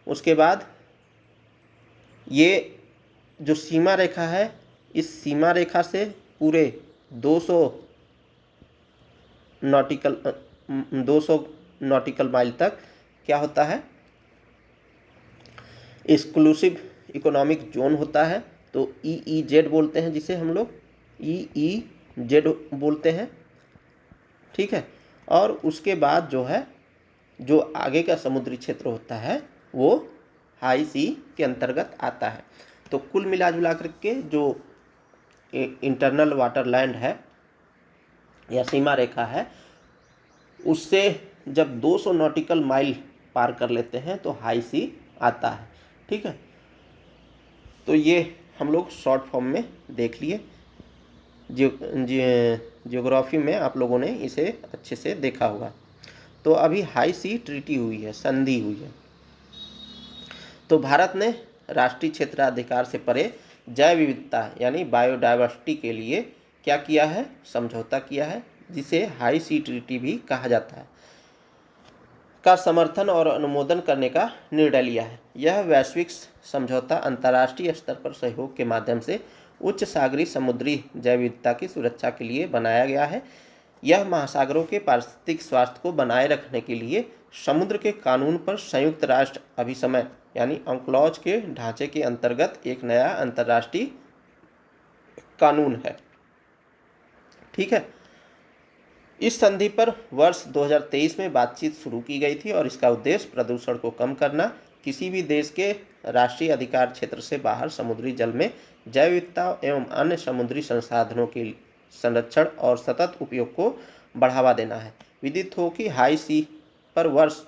उसके बाद ये जो सीमा रेखा है, इस सीमा रेखा से पूरे 200 नॉटिकल माइल तक क्या होता है, एक्सक्लूसिव इकोनॉमिक जोन होता है। तो EEZ बोलते हैं, जिसे हम लोग EEZ बोलते हैं। ठीक है, और उसके बाद जो है जो आगे का समुद्री क्षेत्र होता है वो हाई सी के अंतर्गत आता है। तो कुल मिला जुला करके जो इंटरनल वाटर लैंड है या सीमा रेखा है, उससे जब 200 नॉटिकल माइल पार कर लेते हैं तो हाई सी आता है। ठीक है, तो ये हम लोग शॉर्ट फॉर्म में देख लिए। जियोग्राफी में आप लोगों ने इसे अच्छे से देखा होगा। तो अभी हाई सी ट्रीटी हुई है, संधि हुई है। तो भारत ने राष्ट्रीय क्षेत्राधिकार से परे जैव विविधता यानी बायोडाइवर्सिटी के लिए क्या किया है, समझौता किया है, जिसे हाई सी ट्रीटी भी कहा जाता है, का समर्थन और अनुमोदन करने का निर्णय लिया है। यह वैश्विक समझौता अंतर्राष्ट्रीय स्तर पर सहयोग के माध्यम से उच्च सागरीय समुद्री जैव विविधता की सुरक्षा के लिए बनाया गया है। यह महासागरों के पारिस्थितिक स्वास्थ्य को बनाए रखने के लिए समुद्र के कानून पर संयुक्त राष्ट्र अभिसमय यानी अंक्लॉज के ढांचे के अंतर्गत एक नया अंतर्राष्ट्रीय कानून है। ठीक है, इस संधि पर वर्ष 2023 में बातचीत शुरू की गई थी और इसका उद्देश्य प्रदूषण को कम करना, किसी भी देश के राष्ट्रीय अधिकार क्षेत्र से बाहर समुद्री जल में जैव विविधता एवं अन्य समुद्री संसाधनों के संरक्षण और सतत उपयोग को बढ़ावा देना है। विदित हो कि हाई सी पर वर्ष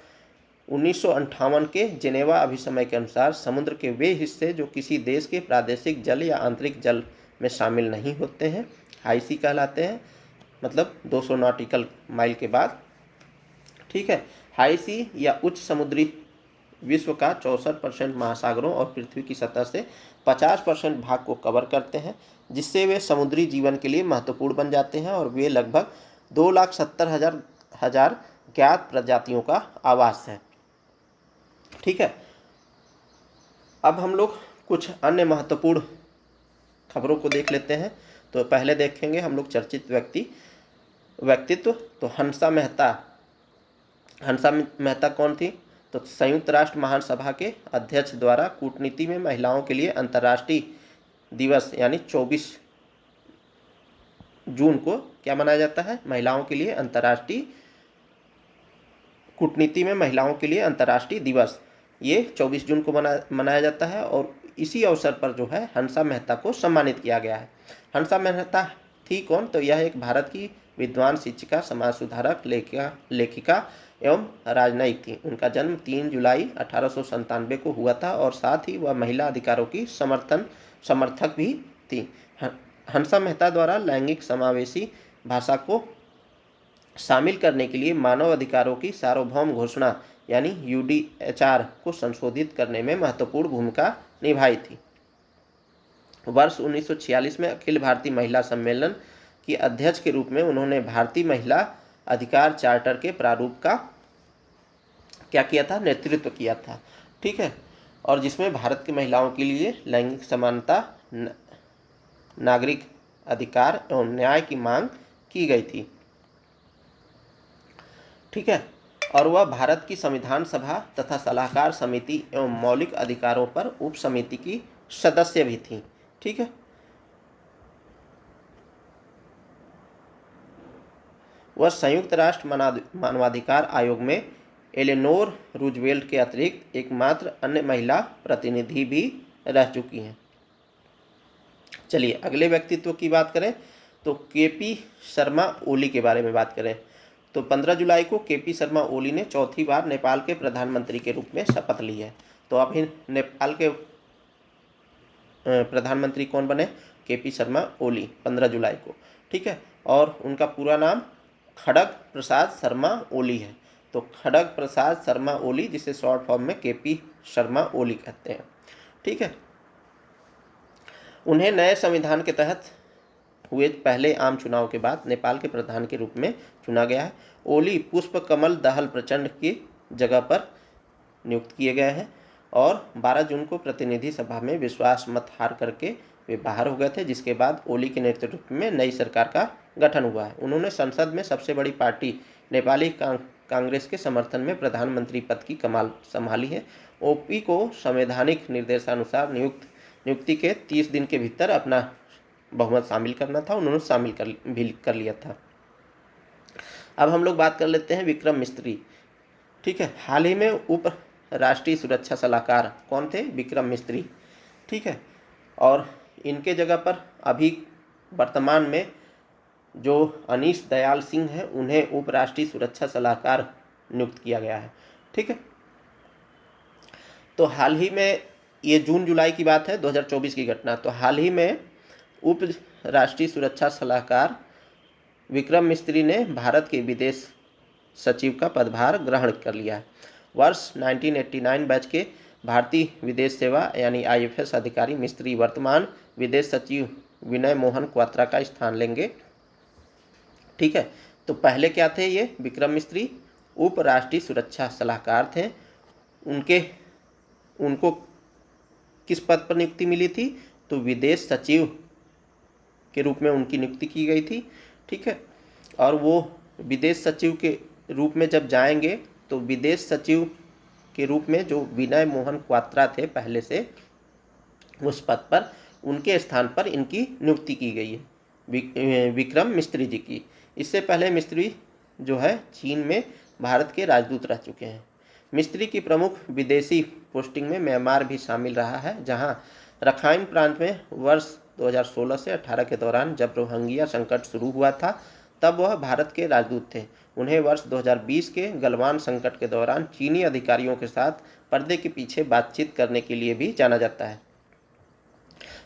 1958 के जेनेवा अभिसमय के अनुसार समुद्र के वे हिस्से जो किसी देश के प्रादेशिक जल या आंतरिक जल में शामिल नहीं होते हैं हाई सी कहलाते हैं, मतलब 200 नॉटिकल माइल के बाद। ठीक है, हाई सी या उच्च समुद्री विश्व का 64% महासागरों और पृथ्वी की सतह से 50% भाग को कवर करते हैं, जिससे वे समुद्री जीवन के लिए महत्वपूर्ण बन जाते हैं और वे लगभग 2,70,000 ज्ञात प्रजातियों का आवास है। ठीक है, अब हम लोग कुछ अन्य महत्वपूर्ण खबरों को देख लेते हैं। तो पहले देखेंगे हम लोग चर्चित व्यक्तित्व। तो हंसा मेहता कौन थी? तो संयुक्त राष्ट्र महासभा के अध्यक्ष द्वारा कूटनीति में महिलाओं के लिए अंतर्राष्ट्रीय दिवस यानी 24 जून को क्या मनाया जाता है? महिलाओं के लिए अंतर्राष्ट्रीय कूटनीति में महिलाओं के लिए अंतर्राष्ट्रीय दिवस, ये 24 जून को मनाया जाता है। और इसी अवसर पर जो है हंसा मेहता को सम्मानित किया गया है। हंसा मेहता थी कौन? तो यह एक भारत की विद्वान, शिक्षिका, समाज सुधारक, लेखिका एवं राजनयिक थी। उनका जन्म 3 जुलाई 1897 को हुआ था और साथ ही वह महिला अधिकारों की समर्थक भी थी। हंसा मेहता द्वारा लैंगिक समावेशी भाषा को शामिल करने के लिए मानव अधिकारों की सार्वभौम घोषणा यानी UDHR को संशोधित करने में महत्वपूर्ण भूमिका निभाई थी। वर्ष 1946 में अखिल भारतीय महिला सम्मेलन की अध्यक्ष के रूप में उन्होंने भारतीय महिला अधिकार चार्टर के प्रारूप का क्या किया था? नेतृत्व किया था। ठीक है, और जिसमें भारत की महिलाओं के लिए लैंगिक समानता, नागरिक अधिकार एवं न्याय की मांग की गई थी। ठीक है, और वह भारत की संविधान सभा तथा सलाहकार समिति एवं मौलिक अधिकारों पर उप समिति की सदस्य भी थी। ठीक है, वह संयुक्त राष्ट्र मानवाधिकार आयोग में एलेनोर रूजवेल्ट के अतिरिक्त एकमात्र अन्य महिला प्रतिनिधि भी रह चुकी हैं। चलिए अगले व्यक्तित्व की बात करें तो KP शर्मा ओली के बारे में बात करें। तो 15 जुलाई को KP शर्मा ओली ने चौथी बार नेपाल के प्रधानमंत्री के रूप में शपथ ली है। तो अभी नेपाल के प्रधानमंत्री कौन बने? KP शर्मा ओली 15 जुलाई को। ठीक है, और उनका पूरा नाम खड़ग प्रसाद शर्मा ओली है। तो खड़ग प्रसाद शर्मा ओली, जिसे शॉर्ट फॉर्म में KP शर्मा ओली कहते हैं। ठीक है, उन्हें नए संविधान के तहत हुए पहले आम चुनाव के बाद नेपाल के प्रधान के रूप में चुना गया है। ओली पुष्प कमल दहल प्रचंड की जगह पर नियुक्त किए गए हैं और 12 जून को प्रतिनिधि सभा में विश्वास मत हार करके वे बाहर हो गए थे, जिसके बाद ओली के नेतृत्व में नई सरकार का गठन हुआ है। उन्होंने संसद में सबसे बड़ी पार्टी नेपाली कांग्रेस के समर्थन में प्रधानमंत्री पद की कमान संभाली है। ओपी को संवैधानिक निर्देशानुसार नियुक्ति के 30 दिन के भीतर अपना बहुमत शामिल करना था, उन्होंने शामिल कर लिया था। अब हम लोग बात कर लेते हैं विक्रम मिस्त्री। ठीक है, हाल ही में उप राष्ट्रीय सुरक्षा सलाहकार कौन थे? विक्रम मिस्त्री। ठीक है, और इनके जगह पर अभी वर्तमान में जो अनीश दयाल सिंह हैं उन्हें उप राष्ट्रीय सुरक्षा सलाहकार नियुक्त किया गया है। ठीक है, तो हाल ही में ये जून जुलाई की बात है, 2024 की घटना। तो हाल ही में उप राष्ट्रीय सुरक्षा सलाहकार विक्रम मिस्त्री ने भारत के विदेश सचिव का पदभार ग्रहण कर लिया है। वर्ष 1989 बैच के भारतीय विदेश सेवा यानी IFS अधिकारी मिस्त्री वर्तमान विदेश सचिव विनय मोहन क्वात्रा का स्थान लेंगे। ठीक है, तो पहले क्या थे? ये विक्रम मिस्त्री उप राष्ट्रीय सुरक्षा सलाहकार थे। उनको किस पद पर नियुक्ति मिली थी? तो विदेश सचिव के रूप में उनकी नियुक्ति की गई थी। ठीक है, और वो विदेश सचिव के रूप में जब जाएंगे तो विदेश सचिव के रूप में जो विनय मोहन क्वात्रा थे पहले से उस पद पर, उनके स्थान पर इनकी नियुक्ति की गई है विक्रम मिस्त्री जी की। इससे पहले मिस्त्री जो है चीन में भारत के राजदूत रह चुके हैं। मिस्त्री की प्रमुख विदेशी पोस्टिंग में म्यांमार भी शामिल रहा है, जहां रखाइन प्रांत में वर्ष 2016 से 18 के दौरान जब रोहिंग्या संकट शुरू हुआ था तब वह भारत के राजदूत थे। उन्हें वर्ष 2020 के गलवान संकट के दौरान चीनी अधिकारियों के साथ पर्दे के पीछे बातचीत करने के लिए भी जाना जाता है।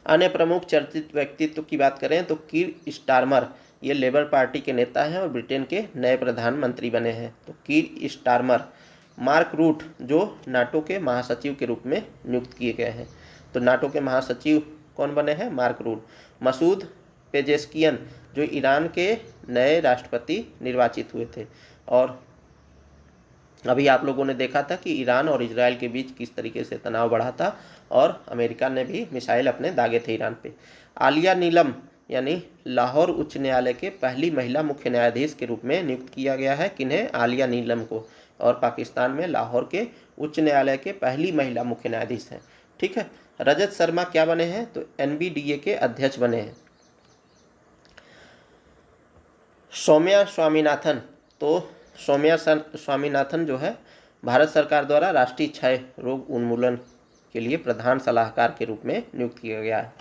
अन्य प्रमुख चर्चित व्यक्तित्व की बात करें तो कीर स्टारमर, ये लेबर पार्टी के नेता हैं और ब्रिटेन के नए प्रधानमंत्री बने हैं। तो कीर स्टारमर, मार्क रूट जो नाटो के महासचिव के रूप में नियुक्त किए गए हैं। तो नाटो के महासचिव कौन बने हैं? Mark root. मसूद पेजेस्कियन जो ईरान के नए राष्ट्रपति निर्वाचित हुए थे। और अभी आप लोगों ने देखा था कि ईरान और इजराइल के बीच किस तरीके से तनाव बढ़ा था और अमेरिका ने भी मिसाइल अपने दागे थे ईरान पे। आलिया नीलम यानी लाहौर उच्च न्यायालय के पहली महिला मुख्य न्यायाधीश के रूप में नियुक्त किया गया है। किन्हें? आलिया नीलम को। और पाकिस्तान में लाहौर के उच्च न्यायालय के पहली महिला मुख्य न्यायाधीश हैं। ठीक है। रजत शर्मा क्या बने हैं? तो एनबीडीए के अध्यक्ष बने हैं। सौम्या स्वामीनाथन, तो सौम्या स्वामीनाथन जो है भारत सरकार द्वारा राष्ट्रीय क्षय रोग उन्मूलन के लिए प्रधान सलाहकार के रूप में नियुक्त किया गया है।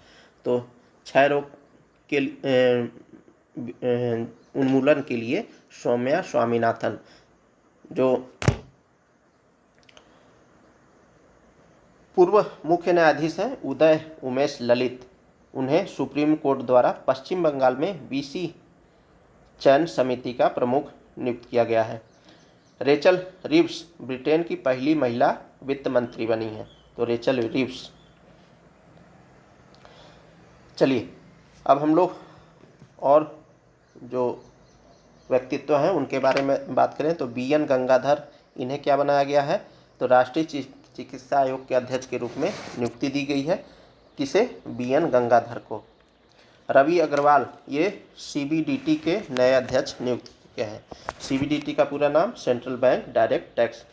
तो क्षय रोग के उन्मूलन के लिए सौम्या स्वामीनाथन। जो पूर्व मुख्य न्यायाधीश हैं उदय उमेश ललित, उन्हें सुप्रीम कोर्ट द्वारा पश्चिम बंगाल में बीसी चयन समिति का प्रमुख नियुक्त किया गया है। रेचल रिव्स ब्रिटेन की पहली महिला वित्त मंत्री बनी है। तो रेचल रिव्स। चलिए अब हम लोग और जो व्यक्तित्व हैं उनके बारे में बात करें तो बीएन गंगाधर, इन्हें क्या बनाया गया है? तो राष्ट्रीय चिकित्सा आयोग के अध्यक्ष के रूप में नियुक्ति दी गई है। किसे? बीएन गंगाधर को। रवि अग्रवाल, ये सीबीडीटी के नए अध्यक्ष नियुक्त किए हैं। सीबीडीटी का पूरा नाम central bank direct tax.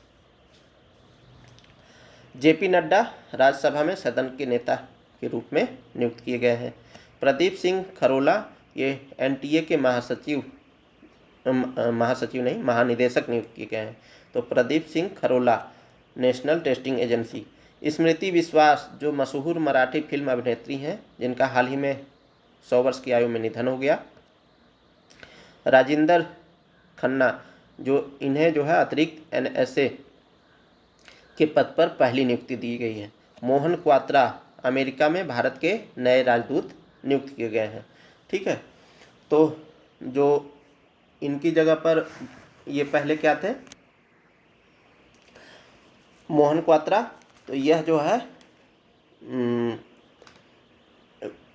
JP Nadda Rajya Sabha में सदन के नेता के रूप में नियुक्त किए गए हैं। प्रदीप सिंह खरोला, ये एनटीए के महानिदेशक नियुक्त किए गए हैं। तो Pradeep Singh Kharola, national testing agency. Smriti Vishwas जो मशहूर मराठी फिल्म अभिनेत्री हैं जिनका हाल ही में 100 वर्ष की आयु में निधन हो गया। राजिंदर खन्ना, जो इन्हें जो है अतिरिक्त एनएसए के पद पर पहली नियुक्ति दी गई है। मोहन क्वात्रा, अमेरिका में भारत के नए राजदूत नियुक्त किए गए हैं। ठीक है। तो जो इनकी जगह पर ये पहले क्या थे? मोहन क्वात्रा, तो यह जो है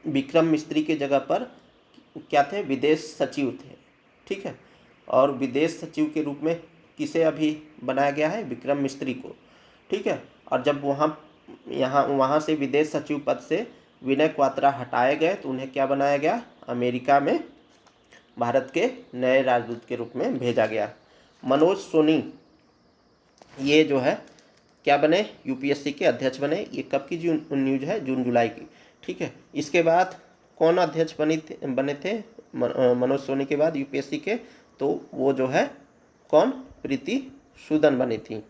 विक्रम मिस्त्री के जगह पर क्या थे? विदेश सचिव थे। ठीक है। और विदेश सचिव के रूप में किसे अभी बनाया गया है? विक्रम मिस्त्री को। ठीक है। और जब वहाँ से विदेश सचिव पद से विनय क्वात्रा हटाए गए तो उन्हें क्या बनाया गया? अमेरिका में भारत के नए राजदूत के रूप में भेजा गया। मनोज सोनी, ये जो है क्या बने? यूपीएससी के अध्यक्ष बने। ये कब की न्यूज है? जून जुलाई की। ठीक है। इसके बाद कौन अध्यक्ष बने थे मनोज सोनी के बाद यूपीएससी के? तो वो जो है कौन? प्रीति सूदन बनी थी।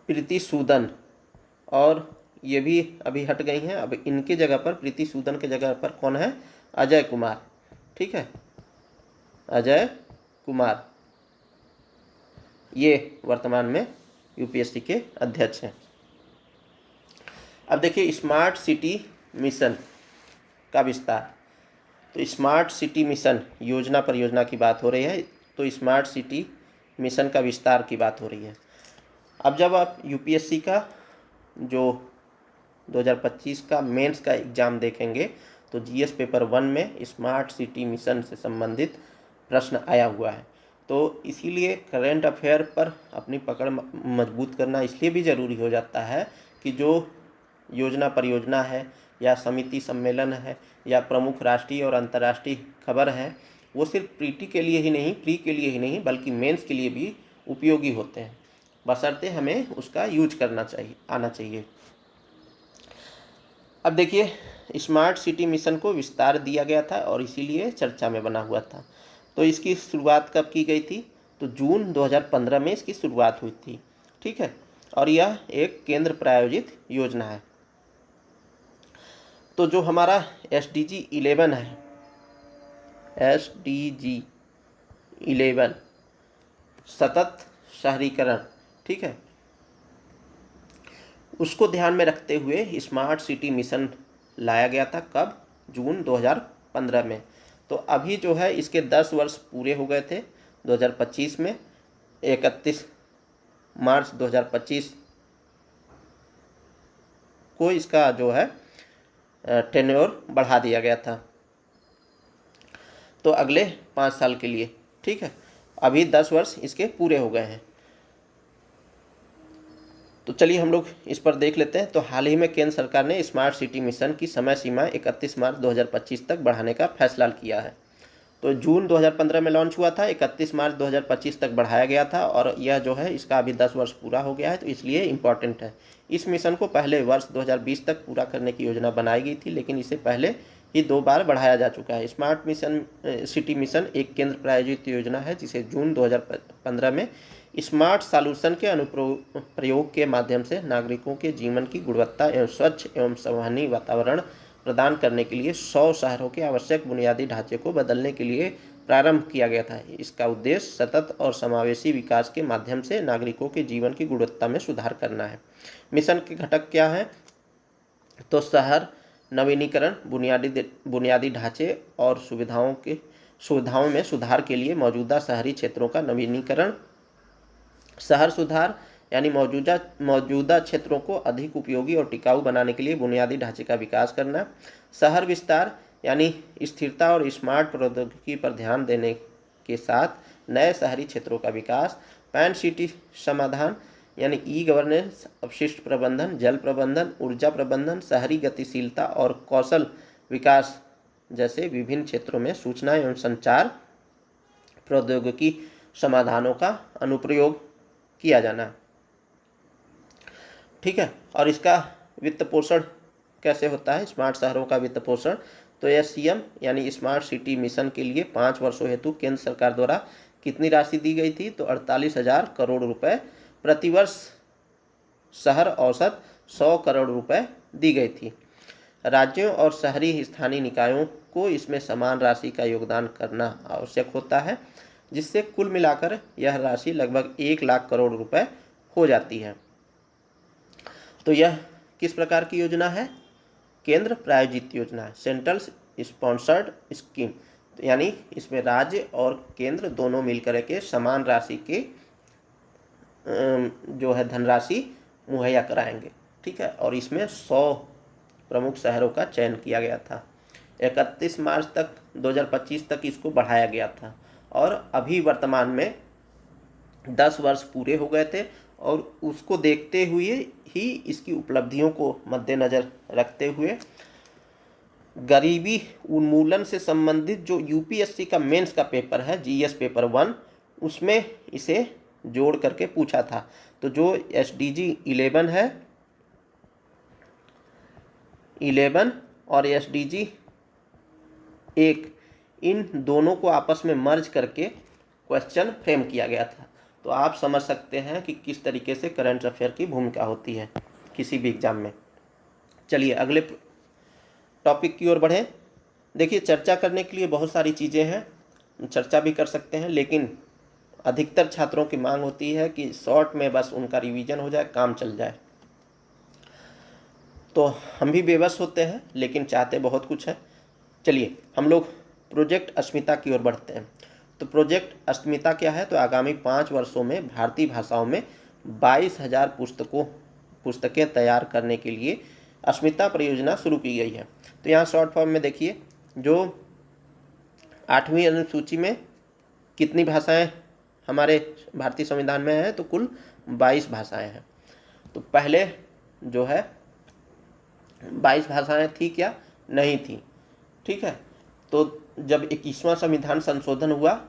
प्रीति सूदन। और ये भी अभी हट गई हैं। अब इनके जगह पर, प्रीति सूदन के जगह पर कौन है? अजय कुमार। ठीक है। अजय कुमार, ये वर्तमान में यूपीएससी के अध्यक्ष हैं। अब देखिए स्मार्ट सिटी मिशन का विस्तार। तो स्मार्ट सिटी मिशन योजना परियोजना की बात हो रही है। तो स्मार्ट सिटी मिशन का विस्तार की बात हो रही है। अब जब आप यूपीएससी का जो 2025 का मेंस का एग्ज़ाम देखेंगे तो जीएस पेपर 1 में स्मार्ट सिटी मिशन से संबंधित प्रश्न आया हुआ है। तो इसीलिए करंट अफेयर पर अपनी पकड़ मजबूत करना इसलिए भी ज़रूरी हो जाता है कि जो योजना परियोजना है या समिति सम्मेलन है या प्रमुख राष्ट्रीय और अंतर्राष्ट्रीय खबर है, वो सिर्फ प्री के लिए ही नहीं बल्कि मेंस के लिए भी उपयोगी होते हैं, बशर्ते हमें उसका यूज करना चाहिए, आना चाहिए। अब देखिए स्मार्ट सिटी मिशन को विस्तार दिया गया था और इसीलिए चर्चा में बना हुआ था। तो इसकी शुरुआत कब की गई थी? तो जून 2015 में इसकी शुरुआत हुई थी। ठीक है, और यह एक केंद्र प्रायोजित योजना है। तो जो हमारा SDG 11 है, SDG 11 सतत शहरीकरण, ठीक है, उसको ध्यान में रखते हुए स्मार्ट सिटी मिशन लाया गया था। कब? जून 2015 में। तो अभी जो है इसके 10 वर्ष पूरे हो गए थे 2025 में। 31 मार्च 2025 को इसका जो है टेन्योर बढ़ा दिया गया था, तो अगले 5 साल के लिए। ठीक है, अभी 10 वर्ष इसके पूरे हो गए हैं। तो चलिए हम लोग इस पर देख लेते हैं। तो हाल ही में केंद्र सरकार ने स्मार्ट सिटी मिशन की समय सीमा 31 मार्च 2025 तक बढ़ाने का फैसला किया है। तो जून 2015 में लॉन्च हुआ था, 31 मार्च 2025 तक बढ़ाया गया था, और यह जो है इसका अभी 10 वर्ष पूरा हो गया है, तो इसलिए इम्पॉर्टेंट है। इस मिशन को पहले वर्ष 2020 तक पूरा करने की योजना बनाई गई थी, लेकिन इसे पहले ही 2 बार बढ़ाया जा चुका है। स्मार्ट मिशन सिटी मिशन एक केंद्र प्रायोजित योजना है जिसे जून 2015 में स्मार्ट सॉल्यूशन के अनुप्रयोग के माध्यम से नागरिकों के जीवन की गुणवत्ता एवं स्वच्छ एवं संवहनीय वातावरण प्रदान करने के लिए 100 शहरों के आवश्यक बुनियादी ढांचे को बदलने के लिए प्रारंभ किया गया था। इसका उद्देश्य सतत और समावेशी विकास के माध्यम से नागरिकों के जीवन की गुणवत्ता में सुधार करना है। मिशन के घटक क्या हैं? तो शहर नवीनीकरण, बुनियादी ढांचे और सुविधाओं में सुधार के लिए मौजूदा शहरी क्षेत्रों का नवीनीकरण, शहर सुधार यानी मौजूदा क्षेत्रों को अधिक उपयोगी और टिकाऊ बनाने के लिए बुनियादी ढांचे का विकास करना, शहर विस्तार यानी स्थिरता और स्मार्ट प्रौद्योगिकी पर ध्यान देने के साथ नए शहरी क्षेत्रों का विकास, पैन सिटी समाधान यानी ई-गवर्नेंस, अपशिष्ट प्रबंधन, जल प्रबंधन, ऊर्जा प्रबंधन, शहरी गतिशीलता और कौशल विकास जैसे विभिन्न क्षेत्रों में सूचना एवं संचार प्रौद्योगिकी समाधानों का अनुप्रयोग किया जाना। ठीक है, और इसका वित्त पोषण कैसे होता है? स्मार्ट शहरों का वित्त पोषण तो SCM यानी स्मार्ट सिटी मिशन के लिए 5 वर्षों हेतु केंद्र सरकार द्वारा कितनी राशि दी गई थी? तो 48,000 करोड़ रुपए प्रतिवर्ष, शहर औसत 100 करोड़ रुपए दी गई थी। राज्यों और शहरी स्थानीय निकायों को इसमें समान राशि का योगदान करना आवश्यक होता है, जिससे कुल मिलाकर यह राशि लगभग 1 लाख करोड़ रुपए हो जाती है। तो यह किस प्रकार की योजना है? केंद्र प्रायोजित योजना है, सेंट्रल स्पॉन्सर्ड स्कीम। तो यानी इसमें राज्य और केंद्र दोनों मिलकर के समान राशि के जो है धनराशि मुहैया कराएंगे। ठीक है, और इसमें 100 प्रमुख शहरों का चयन किया गया था। 31 मार्च तक 2025 तक इसको बढ़ाया गया था, और अभी वर्तमान में 10 वर्ष पूरे हो गए थे, और उसको देखते हुए ही इसकी उपलब्धियों को मद्देनज़र रखते हुए गरीबी उन्मूलन से संबंधित जो UPSC का मेंस का पेपर है, GS पेपर 1, उसमें इसे जोड़ करके पूछा था। तो जो SDG 11 है, 11 और SDG 1, इन दोनों को आपस में मर्ज करके क्वेश्चन फ्रेम किया गया था। तो आप समझ सकते हैं कि किस तरीके से करंट अफेयर की भूमिका होती है किसी भी एग्जाम में। चलिए अगले टॉपिक की ओर बढ़ें। देखिए, चर्चा करने के लिए बहुत सारी चीज़ें हैं, चर्चा भी कर सकते हैं, लेकिन अधिकतर छात्रों की मांग होती है कि शॉर्ट में बस उनका रिवीजन हो जाए, काम चल जाए। तो हम भी बेबस होते हैं, लेकिन चाहते बहुत कुछ है। चलिए हम लोग प्रोजेक्ट अस्मिता की ओर बढ़ते हैं। तो प्रोजेक्ट अस्मिता क्या है? तो आगामी 5 वर्षों में भारतीय भाषाओं में 22,000 पुस्तकें तैयार करने के लिए अस्मिता परियोजना शुरू की गई है। तो यहाँ शॉर्ट फॉर्म में देखिए, जो 8वीं अनुसूची में कितनी भाषाएं हमारे भारतीय संविधान में है? तो कुल 22 भाषाएं हैं। तो पहले जो है 22 भाषाएं थी क्या? नहीं थी। ठीक है, तो जब 21वां संविधान संशोधन हुआ,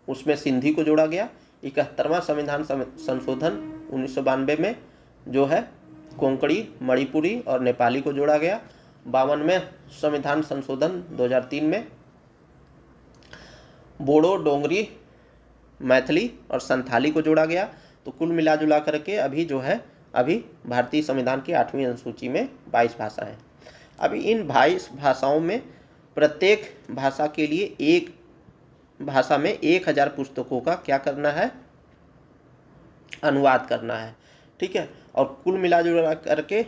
उसमें सिंधी को जोड़ा गया। 71वां संविधान संशोधन 1992 में जो है कोंकणी, मणिपुरी और नेपाली को जोड़ा गया। 52वें संविधान संशोधन 2003 में बोडो, डोंगरी मैथिली और संथाली को जोड़ा गया। तो कुल मिला जुला करके अभी जो है अभी भारतीय संविधान की 8वीं अनुसूची में 22 भाषाएं। अभी इन 22 भाषाओं में प्रत्येक भाषा के लिए एक भाषा में 1000 पुस्तकों का क्या करना है, अनुवाद करना है। ठीक है, और कुल मिला जुला करके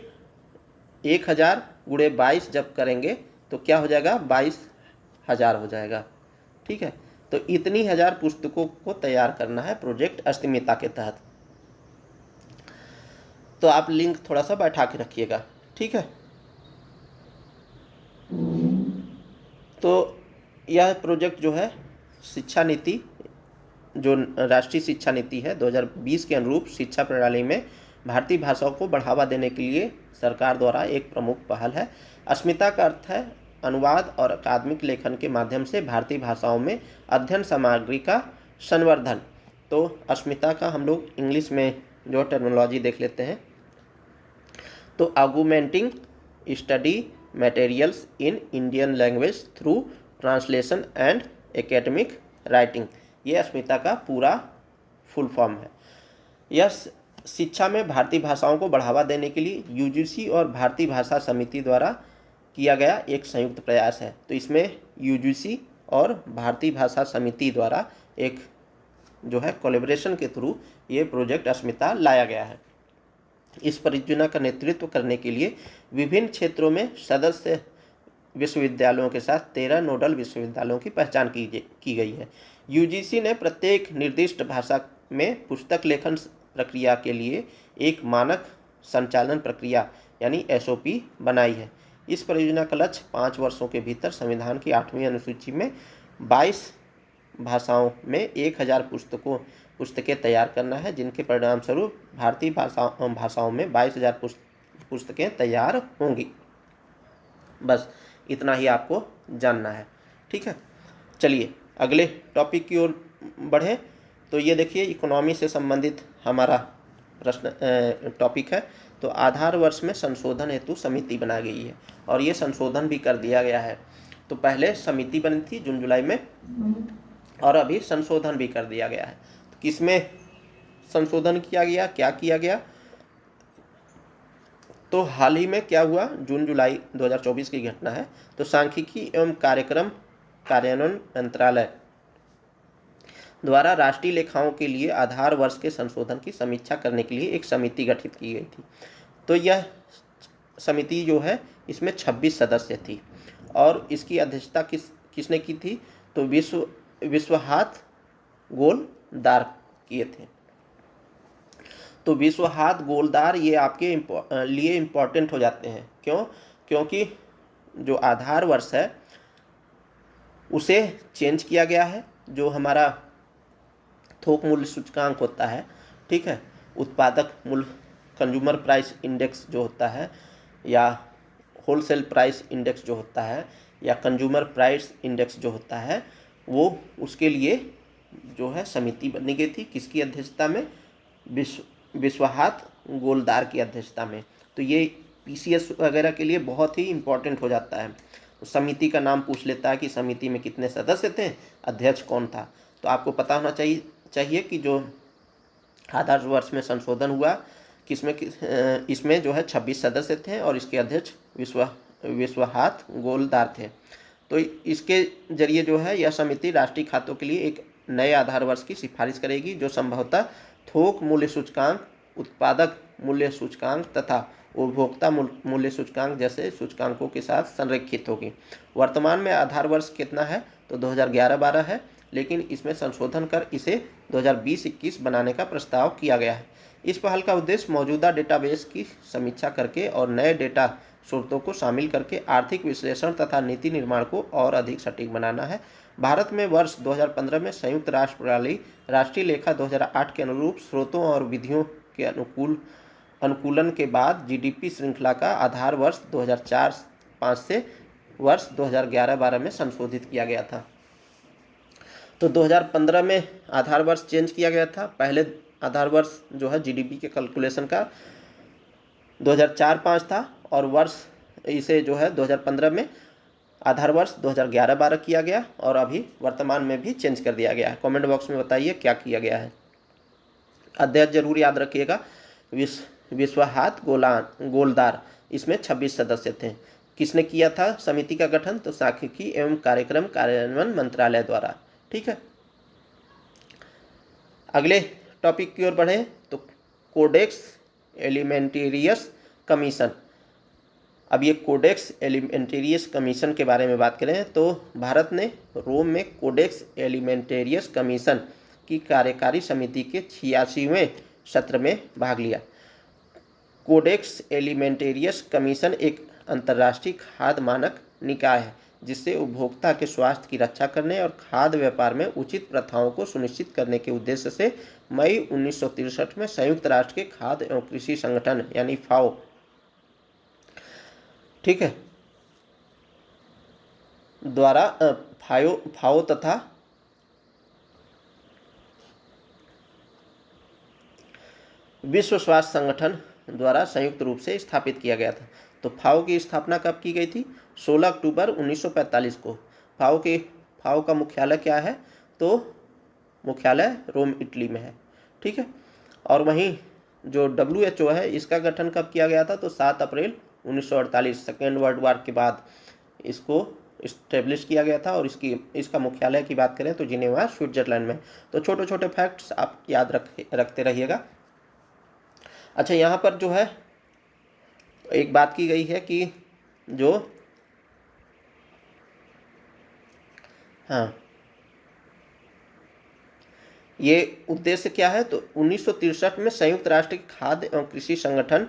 1000 गुणे 22 जब करेंगे तो क्या हो जाएगा, 22,000 हो जाएगा। ठीक है, तो इतनी 1000 पुस्तकों को तैयार करना है प्रोजेक्ट अस्मिता के तहत। तो आप लिंक थोड़ा सा बैठा के रखिएगा। ठीक है, तो यह प्रोजेक्ट जो है शिक्षा नीति, जो राष्ट्रीय शिक्षा नीति है 2020 के अनुरूप शिक्षा प्रणाली में भारतीय भाषाओं को बढ़ावा देने के लिए सरकार द्वारा एक प्रमुख पहल है। अस्मिता का अर्थ है अनुवाद और अकादमिक लेखन के माध्यम से भारतीय भाषाओं में अध्ययन सामग्री का संवर्धन। तो अस्मिता का हम लोग इंग्लिश में जो टर्मिनोलॉजी देख लेते हैं, तो augmenting study materials in Indian language through translation and academic writing, ये अस्मिता का पूरा फुल फॉर्म है। यह शिक्षा में भारतीय भाषाओं को बढ़ावा देने के लिए यूजीसी और भारतीय भाषा समिति द्वारा किया गया एक संयुक्त प्रयास है। तो इसमें यूजीसी और भारतीय भाषा समिति द्वारा एक जो है कोलैबोरेशन के थ्रू ये प्रोजेक्ट अस्मिता लाया गया है। इस परियोजना का नेतृत्व करने के लिए विभिन्न क्षेत्रों में सदस्य विश्वविद्यालयों के साथ 13 नोडल विश्वविद्यालयों की पहचान की गई है। यूजीसी ने प्रत्येक निर्दिष्ट भाषा में पुस्तक लेखन प्रक्रिया के लिए एक मानक संचालन प्रक्रिया यानी एसओपी बनाई है। इस परियोजना का लक्ष्य 5 वर्षों के भीतर संविधान की 8वीं अनुसूची में 22 भाषाओं में 1000 पुस्तकें तैयार करना है, जिनके परिणाम स्वरूप भारतीय भाषाओं में 22,000 पुस्तकें तैयार होंगी। बस इतना ही आपको जानना है। ठीक है, चलिए अगले टॉपिक की ओर बढ़ें। तो ये देखिए इकोनॉमी से संबंधित हमारा प्रश्न टॉपिक है। तो आधार वर्ष में संशोधन हेतु समिति बनाई गई है और ये संशोधन भी कर दिया गया है। तो पहले समिति बनी थी जून जुलाई में और अभी संशोधन भी कर दिया गया है। तो किसमें संशोधन किया गया, क्या किया गया, तो हाल ही में क्या हुआ, जून जुलाई 2024 की घटना है। तो सांख्यिकी एवं कार्यक्रम कार्यान्वयन मंत्रालय द्वारा राष्ट्रीय लेखाओं के लिए आधार वर्ष के संशोधन की समीक्षा करने के लिए एक समिति गठित की गई थी। तो यह समिति जो है इसमें 26 सदस्य थी और इसकी अध्यक्षता किसने की थी, तो विश्वहात गोलदार किए थे। तो विश्वहात गोलदार ये आपके लिए इम्पोर्टेंट हो जाते हैं। क्यों? क्योंकि जो आधार वर्ष है उसे चेंज किया गया है। जो हमारा थोक मूल्य सूचकांक होता है, ठीक है, उत्पादक मूल्य कंज्यूमर प्राइस इंडेक्स जो होता है, या होलसेल प्राइस इंडेक्स जो होता है, या कंज्यूमर प्राइस इंडेक्स जो होता है, वो उसके लिए जो है समिति बनी गई थी। किसकी अध्यक्षता में? विश्वहात गोलदार की अध्यक्षता में। तो ये पीसीएस वगैरह के लिए बहुत ही इम्पोर्टेंट हो जाता है। तो समिति का नाम पूछ लेता है कि समिति में कितने सदस्य थे, अध्यक्ष कौन था। तो आपको पता होना चाहिए कि जो आधार वर्ष में संशोधन हुआ इसमें जो है 26 सदस्य थे और इसके अध्यक्ष विश्वहात गोलदार थे। तो इसके जरिए जो है यह समिति राष्ट्रीय खातों के लिए एक नए आधार वर्ष की सिफारिश करेगी जो संभवतः थोक मूल्य सूचकांक, उत्पादक मूल्य सूचकांक तथा उपभोक्ता मूल्य सूचकांक जैसे सूचकांकों के साथ संरेखित होगी। वर्तमान में आधार वर्ष कितना है, तो 2011-12 है, लेकिन इसमें संशोधन कर इसे 2020-21 बनाने का प्रस्ताव किया गया है। इस पहल का उद्देश्य मौजूदा डेटाबेस की समीक्षा करके और नए डेटा स्रोतों को शामिल करके आर्थिक विश्लेषण तथा नीति निर्माण को और अधिक सटीक बनाना है। भारत में वर्ष 2015 में संयुक्त राष्ट्र प्रणाली राष्ट्रीय लेखा 2008 के अनुरूप स्रोतों और विधियों के अनुकूलन के बाद जीडीपी श्रृंखला का आधार वर्ष 2004-05 से वर्ष 2011-12 में संशोधित किया गया था। तो 2015 में आधार वर्ष चेंज किया गया था। पहले आधार वर्ष जो है जीडीपी के कैलकुलेशन का 2004-05 था और वर्ष इसे जो है 2015 में आधार वर्ष 2011-12 किया गया और अभी वर्तमान में भी चेंज कर दिया गया है। कमेंट बॉक्स में बताइए क्या किया गया है। अध्यक्ष जरूर याद रखिएगा, विश्वहाथ गोलदार, इसमें 26 सदस्य थे। किसने किया था समिति का गठन? तो सांख्यिकी एवं कार्यक्रम कार्यान्वयन मंत्रालय द्वारा। ठीक है, अगले टॉपिक की ओर बढ़े तो कोडेक्स एलिमेंटेरियस कमीशन। अब ये कोडेक्स एलिमेंटेरियस कमीशन के बारे में बात करें तो भारत ने रोम में कोडेक्स एलिमेंटेरियस कमीशन की कार्यकारी समिति के 86वें सत्र में भाग लिया। कोडेक्स एलिमेंटेरियस कमीशन एक अंतर्राष्ट्रीय खाद्य मानक निकाय है जिससे उपभोक्ता के स्वास्थ्य की रक्षा करने और खाद्य व्यापार में उचित प्रथाओं को सुनिश्चित करने के उद्देश्य से मई 1963 में संयुक्त राष्ट्र के खाद्य एवं कृषि संगठन यानी फाओ, ठीक है, द्वारा फाओ तथा विश्व स्वास्थ्य संगठन द्वारा संयुक्त रूप से स्थापित किया गया था। तो फाओ की स्थापना कब की गई थी? 16 अक्टूबर 1945 को। फाओ का मुख्यालय क्या है? तो मुख्यालय रोम इटली में है। ठीक है, और वहीं जो WHO है इसका गठन कब किया गया था? तो 7 अप्रैल 1948 सेकेंड वर्ल्ड वार के बाद इसको इस्टेब्लिश किया गया था और इसका मुख्यालय की बात करें तो जिनेवा स्विट्जरलैंड में। तो छोटे छोटे फैक्ट्स आप याद रखते रहिएगा। अच्छा, यहाँ पर जो है एक बात की गई है कि जो हाँ ये उद्देश्य क्या है? तो 1963 में संयुक्त राष्ट्र के खाद्य एवं कृषि संगठन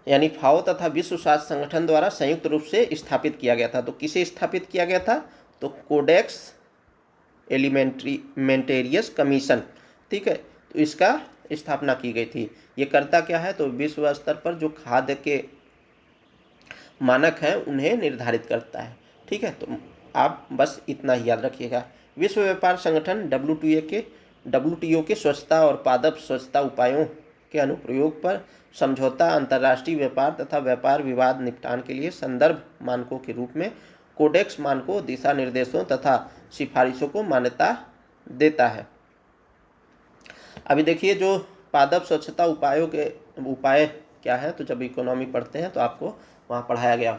यानी फाओ तथा विश्व स्वास्थ्य संगठन द्वारा संयुक्त रूप से स्थापित किया गया था। तो किसे स्थापित किया गया था? तो कोडेक्स एलिमेंटेरियस कमीशन। ठीक है, तो इसका स्थापना की गई थी। ये करता क्या है? तो विश्व स्तर पर जो खाद्य के मानक हैं उन्हें निर्धारित करता है। ठीक है, तो आप बस इतना ही याद रखिएगा। विश्व व्यापार संगठन WTO के स्वच्छता और पादप स्वच्छता उपायों के अनुप्रयोग पर समझौता अंतर्राष्ट्रीय व्यापार तथा व्यापार विवाद निपटान के लिए संदर्भ मानकों के रूप में कोडेक्स मानकों, दिशा निर्देशों तथा सिफारिशों को मान्यता देता है। अभी देखिए, जो पादप स्वच्छता उपाय क्या है? तो जब इकोनॉमी पढ़ते हैं तो आपको वहाँ पढ़ाया गया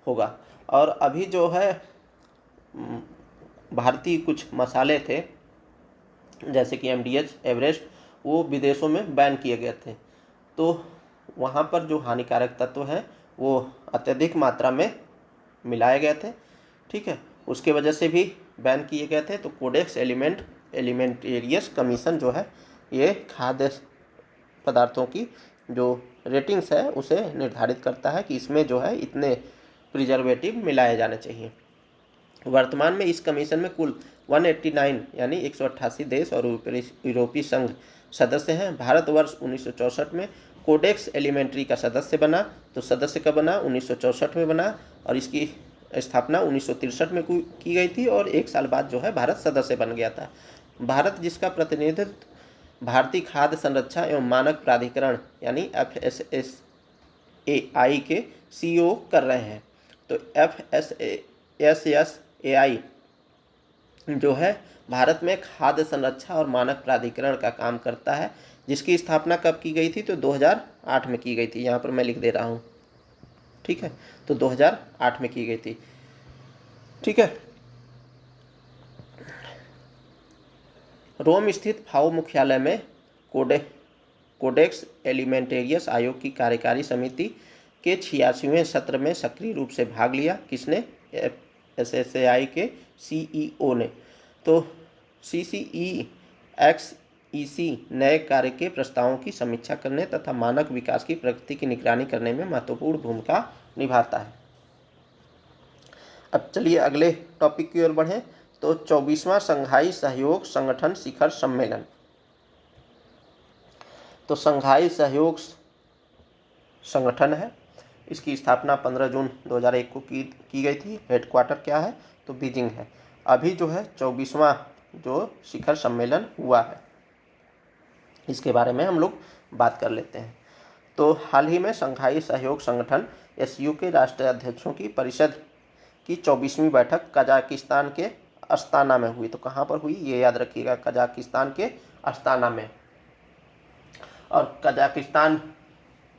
होगा। और अभी जो है भारतीय कुछ मसाले थे जैसे कि MDH, एवरेस्ट, वो विदेशों में बैन किए गए थे। तो वहाँ पर जो हानिकारक तत्व हैं वो अत्यधिक मात्रा में मिलाए गए थे। ठीक है, उसके वजह से भी बैन किए गए थे। तो कोडेक्स एलिमेंटेरियस कमीशन जो है ये खाद्य पदार्थों की जो रेटिंग्स है उसे निर्धारित करता है कि इसमें जो है इतने प्रिजर्वेटिव मिलाए जाने चाहिए। वर्तमान में इस कमीशन में कुल 189 यानी 188 देश और यूरोपीय संघ सदस्य हैं। भारत वर्ष 1964 में कोडेक्स एलिमेंट्री का सदस्य बना। तो सदस्य कब बना? 1964 में बना और इसकी स्थापना 1963 में की गई थी और एक साल बाद जो है भारत सदस्य बन गया था। भारत जिसका प्रतिनिधित्व भारतीय खाद्य संरक्षा एवं मानक प्राधिकरण यानी FSSAI के CEO कर रहे हैं। तो FSSAI जो है भारत में खाद्य संरक्षा और मानक प्राधिकरण का काम करता है, जिसकी स्थापना कब की गई थी? तो 2008 में की गई थी। यहाँ पर मैं लिख दे रहा हूँ। ठीक है, तो 2008 में की गई थी। ठीक है, रोम स्थित फाओ मुख्यालय में कोडेक्स एलिमेंटेरियस आयोग की कार्यकारी समिति के 86वें सत्र में सक्रिय रूप से भाग लिया। किसने? FSSAI के CEO ने। तो CCEXEC नए कार्य के प्रस्तावों की समीक्षा करने तथा मानक विकास की प्रगति की निगरानी करने में महत्वपूर्ण भूमिका निभाता है। अब चलिए अगले टॉपिक की ओर बढ़ें। तो 24वां संघाई सहयोग संगठन शिखर सम्मेलन। तो संघाई सहयोग संगठन है, इसकी स्थापना 15 जून 2001 को की गई थी। हेडक्वार्टर क्या है? तो बीजिंग है। अभी जो है 24वां जो शिखर सम्मेलन हुआ है इसके बारे में हम लोग बात कर लेते हैं। तो हाल ही में शंघाई सहयोग संगठन एससीओ के राष्ट्रीय अध्यक्षों की परिषद की 24वीं बैठक कजाकिस्तान के अस्ताना में हुई। तो कहाँ पर हुई ये याद रखिएगा, कजाकिस्तान के अस्ताना में। और कजाकिस्तान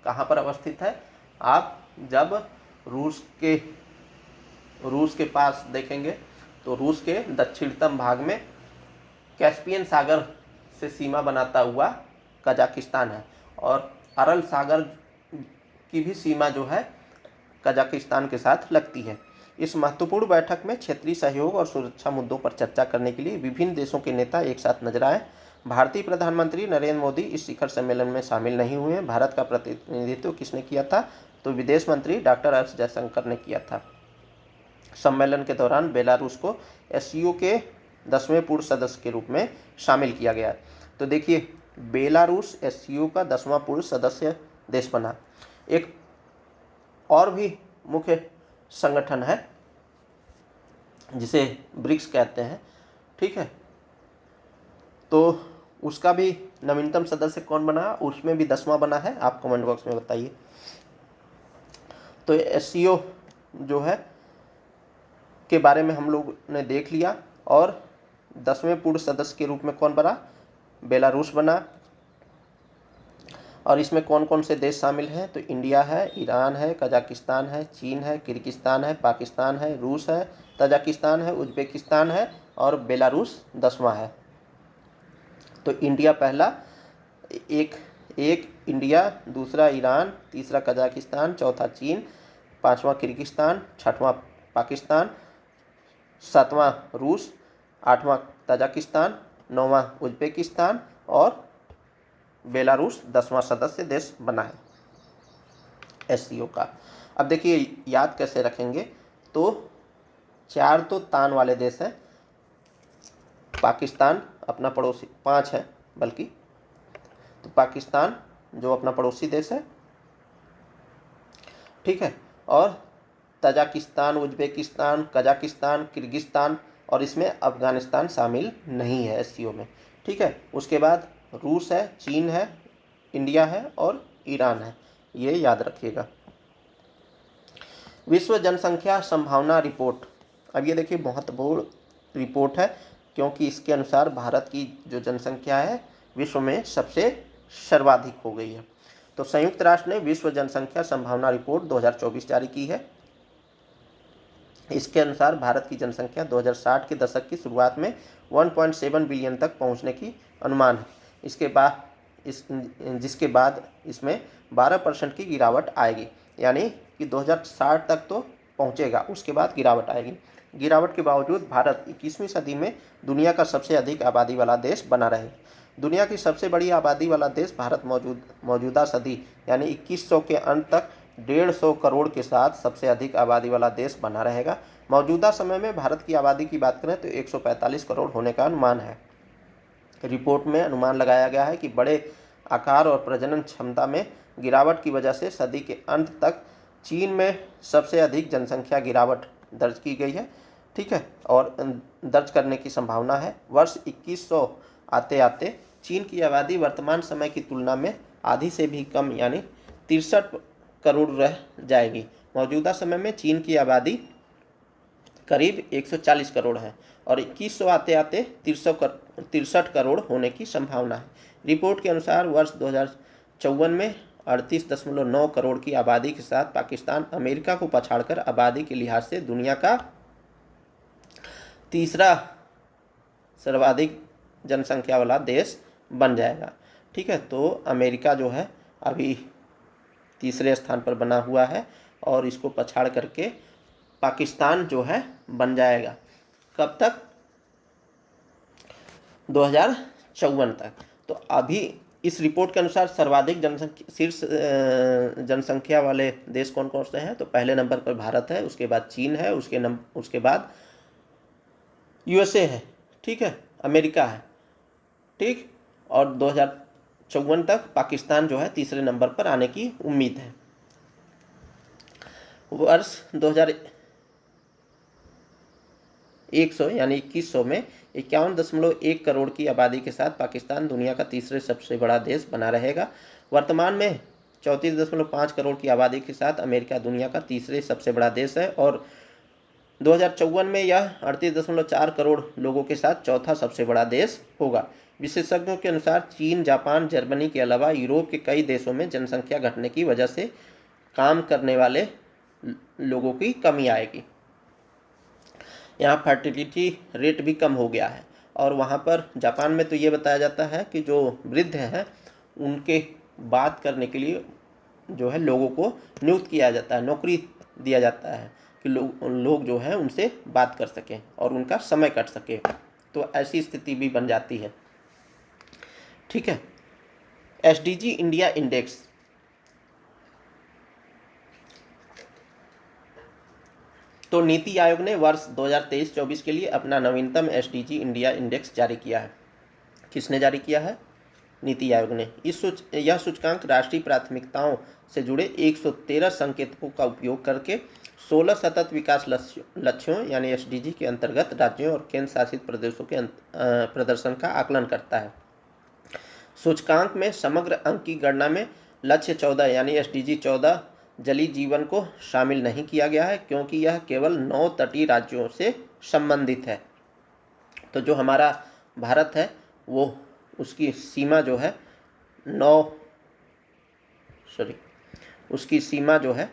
कहाँ पर अवस्थित है? आप जब रूस के पास देखेंगे तो रूस के दक्षिणतम भाग में कैस्पियन सागर से सीमा बनाता हुआ कजाकिस्तान है, और अरल सागर की भी सीमा जो है कजाकिस्तान के साथ लगती है। इस महत्वपूर्ण बैठक में क्षेत्रीय सहयोग और सुरक्षा मुद्दों पर चर्चा करने के लिए विभिन्न देशों के नेता एक साथ नजर आए। भारतीय प्रधानमंत्री नरेंद्र मोदी इस शिखर सम्मेलन में शामिल नहीं हुए। भारत का प्रतिनिधित्व किसने किया था? तो विदेश मंत्री डॉक्टर एस जयशंकर ने किया था। सम्मेलन के दौरान बेलारूस को एससीओ के 10वें पूर्व सदस्य के रूप में शामिल किया गया। तो देखिए, बेलारूस एससीओ का 10वां पूर्व सदस्य देश बना। एक और भी मुख्य संगठन है जिसे ब्रिक्स कहते हैं, ठीक है, तो उसका भी नवीनतम सदस्य कौन बना? उसमें भी 10वां बना है, आप कमेंट बॉक्स में बताइए। तो एससीओ जो है के बारे में हम लोग ने देख लिया, और 10वें पूर्व सदस्य के रूप में कौन बना? बेलारूस बना। और इसमें कौन कौन से देश शामिल हैं? तो इंडिया है, ईरान है, कजाकिस्तान है, चीन है, किर्गिस्तान है, पाकिस्तान है, रूस है, तजाकिस्तान है, उज्बेकिस्तान है, और बेलारूस 10वां है। तो इंडिया पहला, एक इंडिया, दूसरा ईरान, तीसरा कजाकिस्तान, चौथा चीन, 5वां किर्गिस्तान, 6वां पाकिस्तान, 7वां रूस, 8वां तजाकिस्तान, 9वां उज्बेकिस्तान, और बेलारूस 10वां सदस्य देश बना है एससीओ का। अब देखिए याद कैसे रखेंगे, तो 4 तो तान वाले देश हैं, पाकिस्तान अपना पड़ोसी, 5 है बल्कि, तो पाकिस्तान जो अपना पड़ोसी देश है, ठीक है, और तजाकिस्तान, उज्बेकिस्तान, कजाकिस्तान, किर्गिस्तान, और इसमें अफगानिस्तान शामिल नहीं है एससीओ में, ठीक है। उसके बाद रूस है, चीन है, इंडिया है और ईरान है, ये याद रखिएगा। विश्व जनसंख्या संभावना रिपोर्ट, अब ये देखिए महत्वपूर्ण रिपोर्ट है, क्योंकि इसके अनुसार भारत की जो जनसंख्या है विश्व में सबसे सर्वाधिक हो गई है। तो संयुक्त राष्ट्र ने विश्व जनसंख्या संभावना रिपोर्ट 2024 जारी की है। इसके अनुसार भारत की जनसंख्या 2060 के दशक की शुरुआत में 1.7 बिलियन तक पहुंचने की अनुमान है। जिसके बाद इसमें 12% की गिरावट आएगी, यानी कि 2060 तक तो पहुंचेगा, उसके बाद गिरावट आएगी। गिरावट के बावजूद भारत 21वीं सदी में दुनिया का सबसे अधिक आबादी वाला देश बना रहेगा। दुनिया की सबसे बड़ी आबादी वाला देश भारत मौजूदा सदी यानी 2100 के अंत तक 150 करोड़ के साथ सबसे अधिक आबादी वाला देश बना रहेगा। मौजूदा समय में भारत की आबादी की बात करें तो 145 करोड़ होने का अनुमान है। रिपोर्ट में अनुमान लगाया गया है कि बड़े आकार और प्रजनन क्षमता में गिरावट की वजह से सदी के अंत तक चीन में सबसे अधिक जनसंख्या गिरावट दर्ज की गई है, ठीक है, और दर्ज करने की संभावना है। वर्ष 2100 आते आते चीन की आबादी वर्तमान समय की तुलना में आधी से भी कम यानी 63 करोड़ रह जाएगी। मौजूदा समय में चीन की आबादी करीब 140 करोड़ है और 2100 आते आते 63 करोड़ होने की संभावना है। रिपोर्ट के अनुसार वर्ष 2054 में 38.9 करोड़ की आबादी के साथ पाकिस्तान अमेरिका को पछाड़कर आबादी के लिहाज से दुनिया का तीसरा सर्वाधिक जनसंख्या वाला देश बन जाएगा, ठीक है। तो अमेरिका जो है अभी तीसरे स्थान पर बना हुआ है और इसको पछाड़ करके पाकिस्तान जो है बन जाएगा। कब तक? 2054 तक। तो अभी इस रिपोर्ट के अनुसार सर्वाधिक शीर्ष जनसंख्या वाले देश कौन कौन से हैं? तो पहले नंबर पर भारत है, उसके बाद चीन है, उसके बाद यूएसए है, ठीक है, अमेरिका है, ठीक, और 2054 तक पाकिस्तान जो है तीसरे नंबर पर आने की उम्मीद है। वर्ष 2100 यानी 2100 में 51.1 करोड़ की आबादी के साथ पाकिस्तान दुनिया का तीसरे सबसे बड़ा देश बना रहेगा। वर्तमान में 34.5 करोड़ की आबादी के साथ अमेरिका दुनिया का तीसरे सबसे बड़ा देश है और 2054 में यह 38.4 करोड़ लोगों के साथ चौथा सबसे बड़ा देश होगा। विशेषज्ञों के अनुसार चीन, जापान, जर्मनी के अलावा यूरोप के कई देशों में जनसंख्या घटने की वजह से काम करने वाले लोगों की कमी आएगी। यहाँ फर्टिलिटी रेट भी कम हो गया है और वहाँ पर जापान में तो ये बताया जाता है कि जो वृद्ध हैं उनके बात करने के लिए जो है लोगों को नियुक्त किया जाता है, नौकरी दिया जाता है कि लोग जो है उनसे बात कर सकें और उनका समय कट सके। तो ऐसी स्थिति भी बन जाती है। ठीक है। एसडीजी इंडिया इंडेक्स, तो नीति आयोग ने वर्ष 2023-24 के लिए अपना नवीनतम एसडीजी इंडिया इंडेक्स जारी किया है। किसने जारी किया है? नीति आयोग ने। यह सूचकांक राष्ट्रीय प्राथमिकताओं से जुड़े 113 संकेतकों का उपयोग करके 16 सतत विकास लक्ष्यों यानी एसडीजी के अंतर्गत राज्यों और केंद्र शासित प्रदेशों के प्रदर्शन का आकलन करता है। सूचकांक में समग्र अंक की गणना में लक्ष्य 14 यानी एसडीजी 14 जलीय जीवन को शामिल नहीं किया गया है क्योंकि यह केवल 9 तटीय राज्यों से संबंधित है। तो जो हमारा भारत है वो उसकी सीमा जो है उसकी सीमा जो है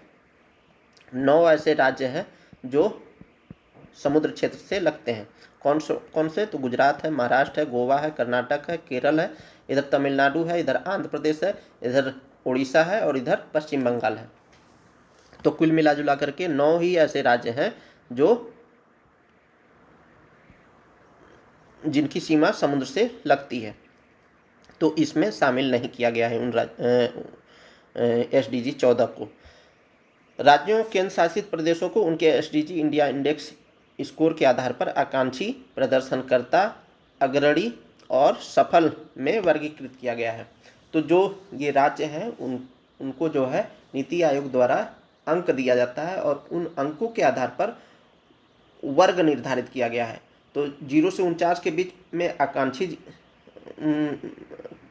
9 ऐसे राज्य हैं जो समुद्र क्षेत्र से लगते हैं। कौन से? तो गुजरात है, महाराष्ट्र है, गोवा है, कर्नाटक है, केरल है, इधर तमिलनाडु है, इधर आंध्र प्रदेश है, इधर उड़ीसा है और इधर पश्चिम बंगाल है। तो कुल मिला जुला करके 9 ही ऐसे राज्य हैं जो जिनकी सीमा समुद्र से लगती है। तो इसमें शामिल नहीं किया गया है उन एसडीजी 14 को। राज्यों केंद्र शासित प्रदेशों को उनके एसडीजी इंडिया इंडेक्स स्कोर के आधार पर आकांक्षी, प्रदर्शनकर्ता, अग्रणी और सफल में वर्गीकृत किया गया है। तो जो ये राज्य हैं उनको जो है नीति आयोग द्वारा अंक दिया जाता है और उन अंकों के आधार पर वर्ग निर्धारित किया गया है। तो 0 से 49 के बीच में आकांक्षी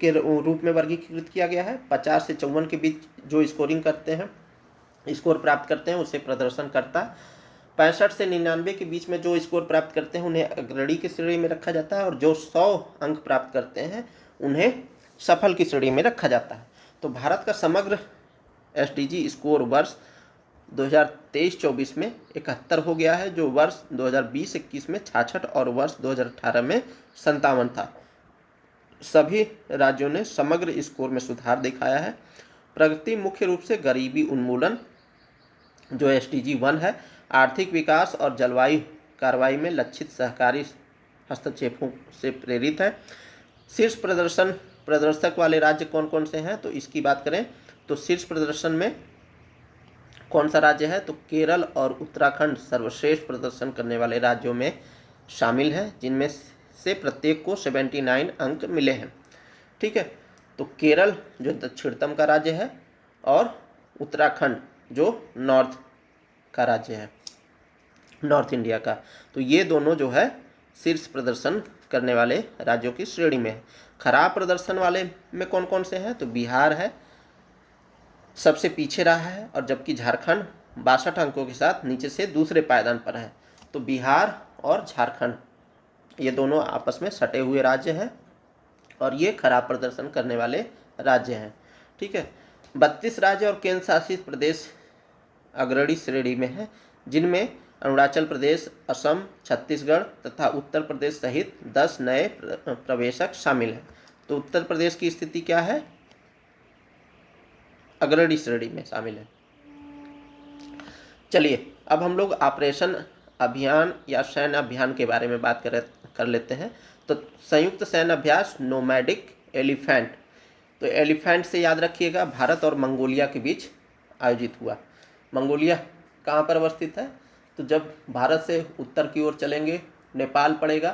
के रूप में वर्गीकृत किया गया है। 50 से 54 के बीच जो स्कोरिंग करते हैं, स्कोर प्राप्त करते हैं उसे प्रदर्शन करता। 65 से 99 के बीच में जो स्कोर प्राप्त करते हैं उन्हें अग्रणी की श्रेणी में रखा जाता है और जो 100 अंक प्राप्त करते हैं उन्हें सफल की श्रेणी में रखा जाता है। तो भारत का समग्र एसडीजी स्कोर वर्ष 2023-24 में 71 हो गया है, जो वर्ष 2020-21 में 66 और वर्ष 2018 में 57 था। सभी राज्यों ने समग्र स्कोर में सुधार दिखाया है। प्रगति मुख्य रूप से गरीबी उन्मूलन जो एसडीजी 1 है, आर्थिक विकास और जलवायु कार्रवाई में लक्षित सहकारी हस्तक्षेपों से प्रेरित है। शीर्ष प्रदर्शक वाले राज्य कौन कौन से हैं? तो इसकी बात करें तो शीर्ष प्रदर्शन में कौन सा राज्य है? तो केरल और उत्तराखंड सर्वश्रेष्ठ प्रदर्शन करने वाले राज्यों में शामिल हैं, जिनमें से प्रत्येक को 79 अंक मिले हैं। ठीक है। तो केरल जो दक्षिणतम का राज्य है और उत्तराखंड जो नॉर्थ का राज्य है, नॉर्थ इंडिया का। तो ये दोनों जो है शीर्ष प्रदर्शन करने वाले राज्यों की श्रेणी में है। खराब प्रदर्शन वाले में कौन कौन से हैं? तो बिहार है, सबसे पीछे रहा है, और जबकि झारखंड 62 अंकों के साथ नीचे से दूसरे पायदान पर है। तो बिहार और झारखंड ये दोनों आपस में सटे हुए राज्य हैं और ये खराब प्रदर्शन करने वाले राज्य हैं। ठीक है। 32 राज्य और केंद्र शासित प्रदेश अग्रणी श्रेणी में हैं, जिनमें अरुणाचल प्रदेश, असम, छत्तीसगढ़ तथा उत्तर प्रदेश सहित 10 नए प्रवेशक शामिल हैं। तो उत्तर प्रदेश की स्थिति क्या है? अग्रणी श्रेणी में शामिल है। चलिए अब हम लोग ऑपरेशन अभियान या सैन्य अभियान के बारे में बात कर लेते हैं। तो संयुक्त सैन्य अभ्यास नोमैडिक एलिफेंट, तो एलिफेंट से याद रखिएगा भारत और मंगोलिया के बीच आयोजित हुआ। मंगोलिया कहाँ पर अवस्थित है? तो जब भारत से उत्तर की ओर चलेंगे नेपाल पड़ेगा,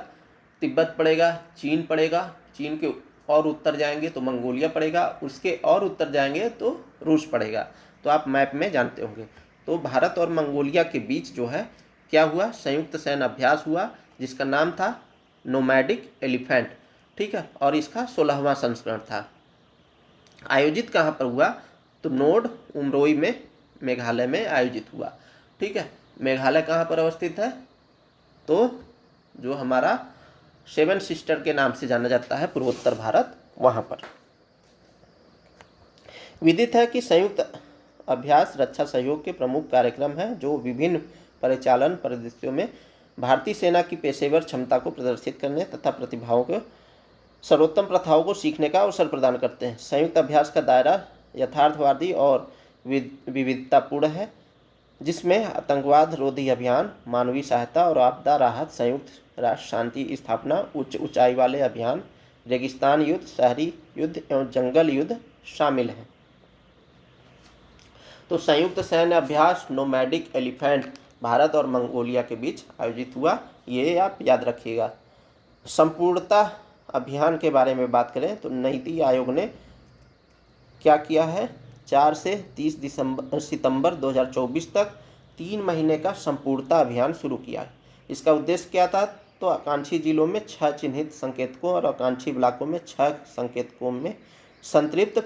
तिब्बत पड़ेगा, चीन पड़ेगा, चीन के और उत्तर जाएंगे तो मंगोलिया पड़ेगा, उसके और उत्तर जाएंगे तो रूस पड़ेगा। तो आप मैप में जानते होंगे। तो भारत और मंगोलिया के बीच जो है क्या हुआ? संयुक्त सैन्य अभ्यास हुआ जिसका नाम था नोमैडिक एलिफेंट। ठीक है। और इसका 16वां संस्करण था। आयोजित कहाँ पर हुआ? तो नोड उमरोई में मेघालय में आयोजित हुआ। ठीक है, मेघालय कहाँ पर अवस्थित है? तो जो हमारा 7 सिस्टर के नाम से जाना जाता है पूर्वोत्तर भारत, वहाँ पर। विदित है कि संयुक्त अभ्यास रक्षा सहयोग के प्रमुख कार्यक्रम हैं जो विभिन्न परिचालन परिदृश्यों में भारतीय सेना की पेशेवर क्षमता को प्रदर्शित करने तथा प्रतिभाओं को सर्वोत्तम प्रथाओं को सीखने का अवसर प्रदान करते हैं। संयुक्त अभ्यास का दायरा यथार्थवादी और विविधतापूर्ण है, जिसमें आतंकवाद रोधी अभियान, मानवीय सहायता और आपदा राहत, संयुक्त राष्ट्र शांति स्थापना, उच्च ऊंचाई वाले अभियान, रेगिस्तान युद्ध, शहरी युद्ध एवं जंगल युद्ध शामिल हैं। तो संयुक्त सैन्य अभ्यास नोमैडिक एलिफेंट भारत और मंगोलिया के बीच आयोजित हुआ, ये आप याद रखिएगा। संपूर्णता अभियान के बारे में बात करें तो नीति आयोग ने क्या किया है? 4 से 30 सितंबर 2024 तक 3 महीने का संपूर्णता अभियान शुरू किया है। इसका उद्देश्य क्या था? तो आकांक्षी जिलों में 6 चिन्हित संकेतकों और आकांक्षी ब्लॉकों में 6 संकेतकों में संतृप्ति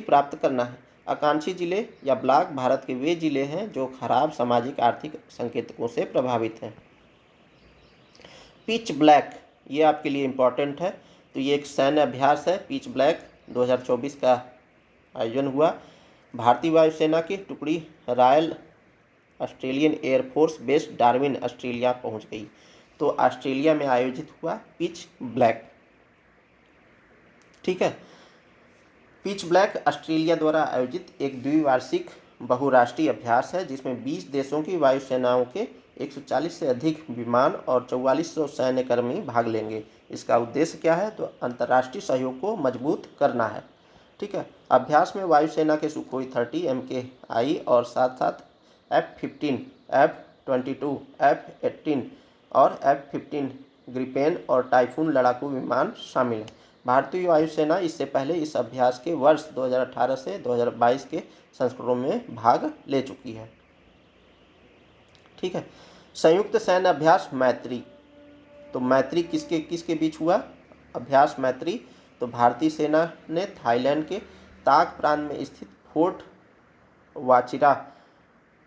प्राप्त करना है। आकांक्षी जिले या ब्लॉक भारत के वे जिले हैं जो खराब सामाजिक आर्थिक संकेतकों से प्रभावित हैं। पिच ब्लैक, ये आपके लिए इम्पोर्टेंट है। तो ये एक सैन्य अभ्यास है। पिच ब्लैक 2024 का आयोजन हुआ। भारतीय वायुसेना की टुकड़ी royal Australian air force base Darwin Australia पहुंच गई। तो ऑस्ट्रेलिया में आयोजित हुआ पिच ब्लैक। ठीक है, पिच ब्लैक ऑस्ट्रेलिया द्वारा आयोजित एक द्विवार्षिक बहुराष्ट्रीय अभ्यास है जिसमें 20 देशों की वायुसेनाओं के 140 से अधिक विमान और 4400 सैन्यकर्मी भाग लेंगे। इसका उद्देश्य क्या है? तो अंतर्राष्ट्रीय सहयोग को मजबूत करना है। ठीक है, अभ्यास में वायुसेना के सुखोई 30 MKI और साथ साथ F-15, F-22, F-18 और F-15 ग्रिपेन और टाइफून लड़ाकू विमान शामिल हैं। भारतीय वायुसेना इससे पहले इस अभ्यास के वर्ष 2018 से 2022 के संस्करणों में भाग ले चुकी है। ठीक है, संयुक्त सैन्य अभ्यास मैत्री। तो मैत्री किसके बीच हुआ? अभ्यास मैत्री तो भारतीय सेना ने थाईलैंड के ताक प्रांत में स्थित फोर्ट वाचिरा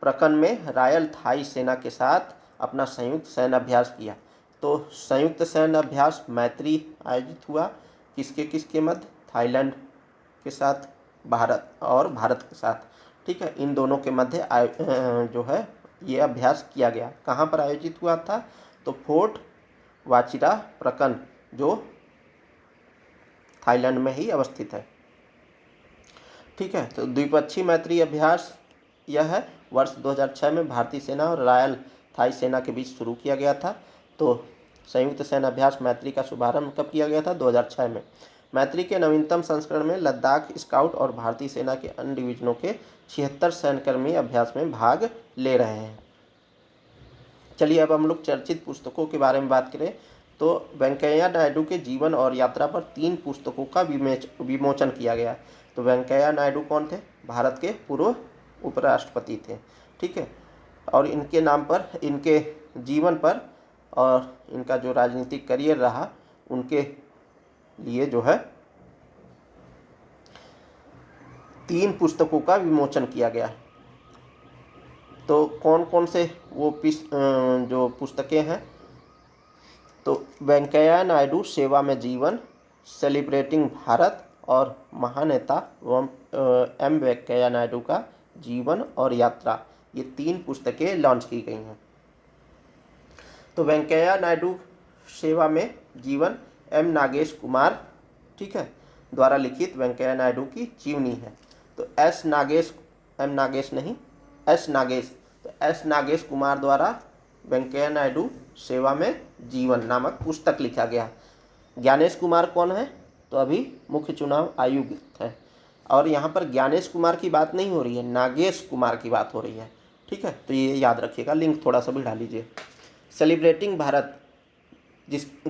प्रकन में रॉयल थाई सेना के साथ अपना संयुक्त सैन्य अभ्यास किया। तो संयुक्त सैन्य अभ्यास मैत्री आयोजित हुआ किसके मध्य? थाईलैंड के साथ भारत और भारत के साथ। ठीक है, इन दोनों के मध्य जो है ये अभ्यास किया गया। कहाँ पर आयोजित हुआ था? तो फोर्ट वाचिरा प्रकन जो थाईलैंड में ही अवस्थित है। ठीक है, तो द्विपक्षीय मैत्री अभ्यास यह है वर्ष 2006 में भारतीय सेना और रॉयल थाई सेना के बीच शुरू किया गया था। तो संयुक्त सैन्य अभ्यास मैत्री का शुभारंभ कब किया गया था? 2006 में। मैत्री के नवीनतम संस्करण में लद्दाख स्काउट और भारतीय सेना के अन्य डिवीजनों के 76 सैन्यकर्मी अभ्यास में भाग ले रहे हैं। चलिए अब हम लोग चर्चित पुस्तकों के बारे में बात करें तो वेंकैया नायडू के जीवन और यात्रा पर 3 पुस्तकों का विमोचन किया गया। तो वेंकैया नायडू कौन थे? भारत के पूर्व उपराष्ट्रपति थे। ठीक है, और इनके नाम पर, इनके जीवन पर और इनका जो राजनीतिक करियर रहा उनके लिए जो है 3 पुस्तकों का विमोचन किया गया। तो कौन कौन से वो जो पुस्तकें हैं? तो वेंकैया नायडू सेवा में जीवन, सेलिब्रेटिंग भारत और महानेता एम वेंकैया नायडू का जीवन और यात्रा, ये 3 पुस्तकें लॉन्च की गई हैं। तो वेंकैया नायडू सेवा में जीवन एम नागेश कुमार, ठीक है, द्वारा लिखित वेंकैया नायडू की जीवनी है। तो एस नागेश कुमार द्वारा वेंकैया नायडू सेवा में जीवन नामक पुस्तक लिखा गया। ज्ञानेश कुमार कौन है? तो अभी मुख्य चुनाव आयुक्त है। और यहाँ पर ज्ञानेश कुमार की बात नहीं हो रही है, नागेश कुमार की बात हो रही है। ठीक है, तो ये याद रखिएगा, लिंक थोड़ा सा बढ़ा लीजिए। सेलिब्रेटिंग भारत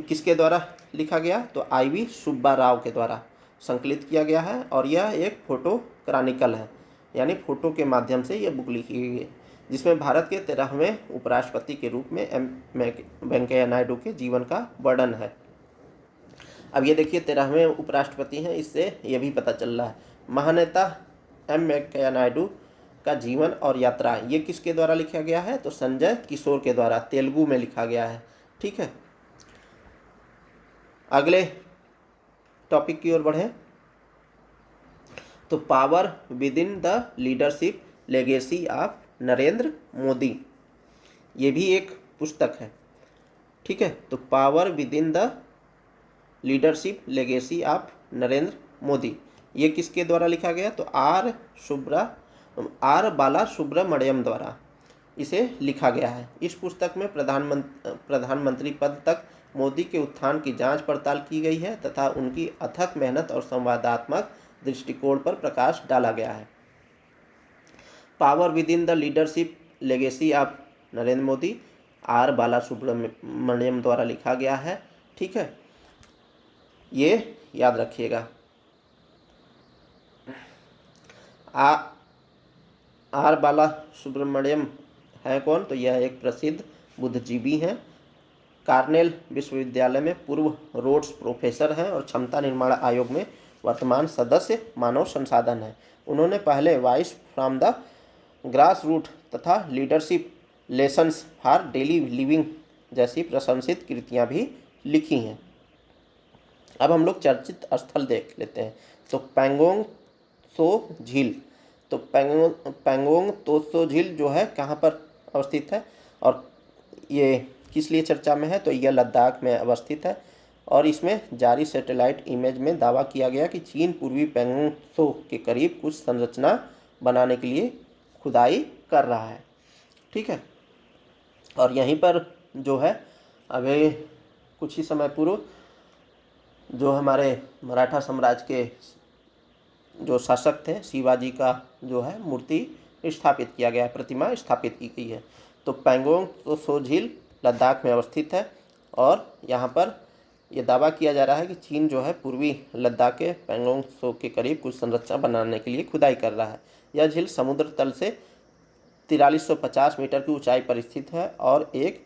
किसके द्वारा लिखा गया? तो IV सुब्बा राव के द्वारा संकलित किया गया है और यह एक फोटो क्रॉनिकल है, यानी फोटो के माध्यम से यह बुक लिखी गई है जिसमें भारत के 13वें उपराष्ट्रपति के रूप में वेंकैया नायडू के जीवन का वर्णन है। अब ये देखिए 13वें उपराष्ट्रपति हैं, इससे ये भी पता चल रहा है महानेता एम वेंकैया नायडू का जीवन और यात्रा, ये किसके द्वारा लिखा गया है? तो संजय किशोर के द्वारा, तेलुगु में लिखा गया है। ठीक है, अगले टॉपिक की ओर बढ़ें तो power within the leadership legacy of Narendra Modi, ये भी एक पुस्तक है। ठीक है, तो power within the leadership legacy of Narendra Modi, ये किसके द्वारा लिखा गया? तो आर बाला सुब्रमण्यम द्वारा इसे लिखा गया है। इस पुस्तक में प्रधानमंत्री पद तक मोदी के उत्थान की जांच पड़ताल की गई है तथा उनकी अथक मेहनत और संवादात्मक दृष्टिकोण पर प्रकाश डाला गया है। Power within the leadership legacy of Narendra Modi R Balasubramaniam द्वारा लिखा गया है। ठीक है, ये याद रखिएगा। आर बाला सुब्रमण्यम है कौन? तो यह एक प्रसिद्ध बुद्धिजीवी हैं, कार्नेल विश्वविद्यालय में पूर्व रोड्स प्रोफेसर हैं और क्षमता निर्माण आयोग में वर्तमान सदस्य मानव संसाधन हैं। उन्होंने पहले voice from the grass root तथा leadership lessons for daily living जैसी प्रशंसित कृतियां भी लिखी हैं। अब हम लोग चर्चित स्थल देख लेते हैं। तो पैंगोंग त्सो झील, तो पैंगोंग त्सो झील जो है कहाँ पर अवस्थित है और ये किस लिए चर्चा में है? तो यह लद्दाख में अवस्थित है और इसमें जारी सैटेलाइट इमेज में दावा किया गया कि चीन पूर्वी पैंगोंग त्सो के करीब कुछ संरचना बनाने के लिए खुदाई कर रहा है। ठीक है, और यहीं पर जो है अभी कुछ ही समय पूर्व जो हमारे मराठा साम्राज्य के जो शासक थे शिवाजी का जो है मूर्ति स्थापित किया गया है, प्रतिमा स्थापित की गई है। तो पैंगोंग त्सो झील लद्दाख में अवस्थित है और यहाँ पर यह दावा किया जा रहा है कि चीन जो है पूर्वी लद्दाख के पैंगोंग त्सो के करीब कुछ संरचना बनाने के लिए खुदाई कर रहा है। यह झील समुद्र तल से 4350 मीटर की ऊंचाई पर स्थित है और एक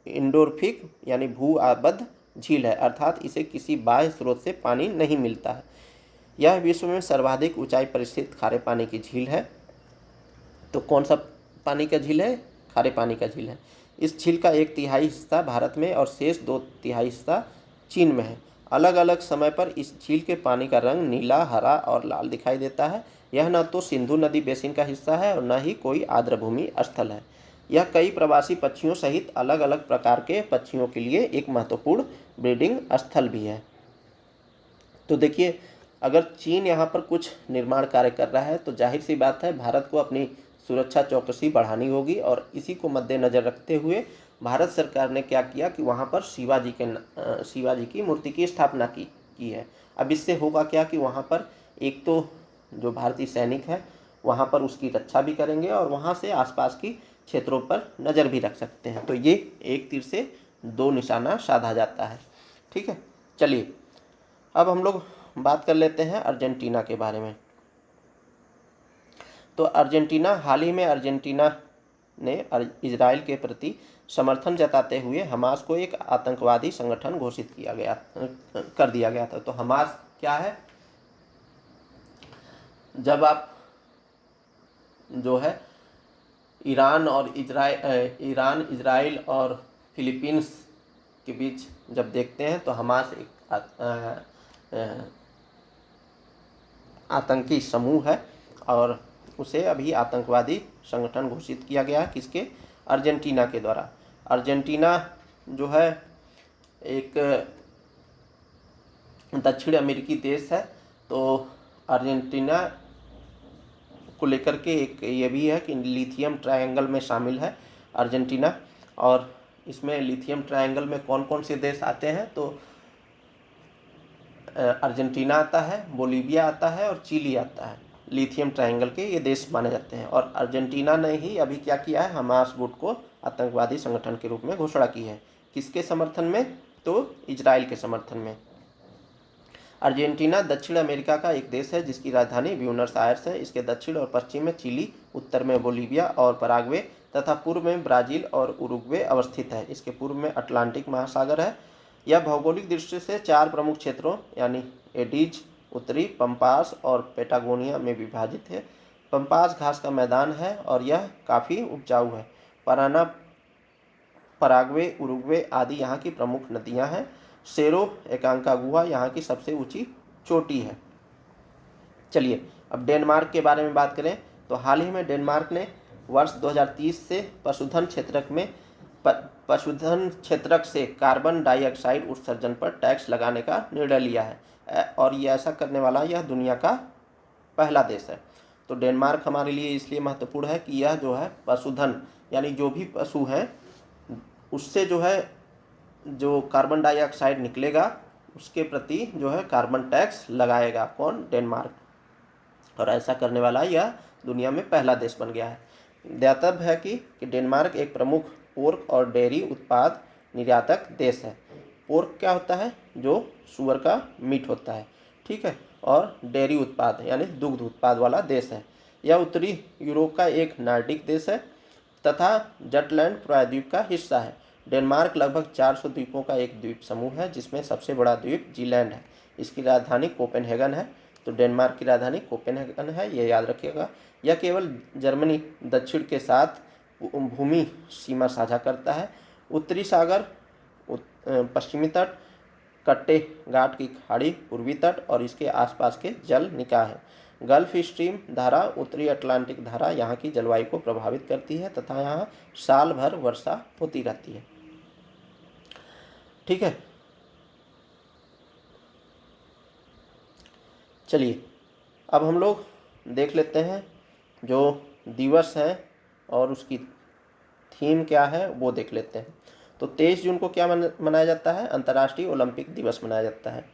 इंडोर्फिक यानी भू आबद्ध झील है, अर्थात इसे किसी बाह्य स्रोत से पानी नहीं मिलता है। यह विश्व में सर्वाधिक ऊंचाई पर स्थित खारे पानी की झील है। तो कौन सा पानी का झील है? खारे पानी का झील है। इस झील का 1/3 हिस्सा भारत में और शेष 2/3 हिस्सा चीन में है। अलग अलग समय पर इस झील के पानी का रंग नीला, हरा और लाल दिखाई देता है। यह न तो सिंधु नदी बेसिन का हिस्सा है और न ही कोई आर्द्रभूमि स्थल है। यह कई प्रवासी पक्षियों सहित अलग अलग प्रकार के पक्षियों के लिए एक महत्वपूर्ण ब्रीडिंग स्थल भी है। तो देखिए, अगर चीन यहाँ पर कुछ निर्माण कार्य कर रहा है तो जाहिर सी बात है भारत को अपनी सुरक्षा चौकसी बढ़ानी होगी और इसी को मद्देनज़र रखते हुए भारत सरकार ने क्या किया कि वहाँ पर शिवाजी की मूर्ति की स्थापना की है। अब इससे होगा क्या कि वहाँ पर एक तो जो भारतीय सैनिक है वहाँ पर उसकी रक्षा भी करेंगे और वहाँ से आसपास की क्षेत्रों पर नज़र भी रख सकते हैं। तो ये एक तीर से दो निशाना साधा जाता है। ठीक है, चलिए अब हम लोग बात कर लेते हैं अर्जेंटीना के बारे में। तो अर्जेंटीना, हाल ही में अर्जेंटीना ने इजराइल के प्रति समर्थन जताते हुए हमास को एक आतंकवादी संगठन घोषित कर दिया गया था। तो हमास क्या है? जब आप जो है ईरान, इजराइल और फिलीपींस के बीच जब देखते हैं तो हमास एक आतंकी समूह है और उसे अभी आतंकवादी संगठन घोषित किया गया है। किसके? अर्जेंटीना के द्वारा। अर्जेंटीना जो है एक दक्षिण अमेरिकी देश है। तो अर्जेंटीना को लेकर के एक ये भी है कि लिथियम ट्रायंगल में शामिल है अर्जेंटीना। और इसमें लिथियम ट्रायंगल में कौन कौन से देश आते हैं? तो अर्जेंटीना आता है, बोलीविया आता है और चिली आता है। लिथियम ट्रायंगल के ये देश माने जाते हैं। और अर्जेंटीना ने ही अभी क्या किया है? हमास गुट को आतंकवादी संगठन के रूप में घोषणा की है। किसके समर्थन में? तो इजराइल के समर्थन में। अर्जेंटीना दक्षिण अमेरिका का एक देश है जिसकी राजधानी ब्यूनस आयर्स है। इसके दक्षिण और पश्चिम में चिली, उत्तर में बोलीविया और पराग्वे तथा पूर्व में ब्राज़ील और उरुग्वे अवस्थित है। इसके पूर्व में अटलांटिक महासागर है। यह भौगोलिक दृष्टि से 4 प्रमुख क्षेत्रों यानी एडीज, उत्तरी पंपास और पेटागोनिया में विभाजित है। पंपास घास का मैदान है और यह काफ़ी उपजाऊ है। पराना, पराग्वे, उरुग्वे आदि यहाँ की प्रमुख नदियाँ हैं। सेरो एकांकागुआ यहाँ की सबसे ऊंची चोटी है। चलिए अब डेनमार्क के बारे में बात करें तो हाल ही में डेनमार्क ने वर्ष 2030 से पशुधन क्षेत्रक से कार्बन डाइऑक्साइड उत्सर्जन पर टैक्स लगाने का निर्णय लिया है और ये ऐसा करने वाला यह दुनिया का पहला देश है। तो डेनमार्क हमारे लिए इसलिए महत्वपूर्ण है कि यह जो है पशुधन यानी जो भी पशु हैं उससे जो है जो कार्बन डाइऑक्साइड निकलेगा उसके प्रति जो है कार्बन टैक्स लगाएगा। कौन? डेनमार्क। और ऐसा करने वाला यह दुनिया में पहला देश बन गया है। ज्ञातव्य है कि डेनमार्क एक प्रमुख पोर्क और डेयरी उत्पाद निर्यातक देश है। पोर्क क्या होता है? जो सूअर का मीट होता है, ठीक है। और डेयरी उत्पाद यानी दुग्ध उत्पाद वाला देश है। यह उत्तरी यूरोप का एक नार्डिक देश है तथा जटलैंड प्रायद्वीप का हिस्सा है। डेनमार्क लगभग 400 द्वीपों का एक द्वीप समूह है जिसमें सबसे बड़ा द्वीप जीलैंड है। इसकी राजधानी कोपेनहेगन है। तो डेनमार्क की राजधानी कोपेनहेगन है, ये याद रखिएगा। यह केवल जर्मनी दक्षिण के साथ भूमि सीमा साझा करता है। उत्तरी सागर, पश्चिमी तट, कट्टे घाट की खाड़ी, पूर्वी तट और इसके आसपास के जल निकाय है। गल्फ स्ट्रीम धारा, उत्तरी अटलांटिक धारा यहाँ की जलवायु को प्रभावित करती है तथा यहाँ साल भर वर्षा होती रहती है, ठीक है। चलिए अब हम लोग देख लेते हैं जो दिवस है और उसकी थीम क्या है वो देख लेते हैं। तो 23 जून को क्या मनाया जाता है? अंतर्राष्ट्रीय ओलंपिक दिवस मनाया जाता है।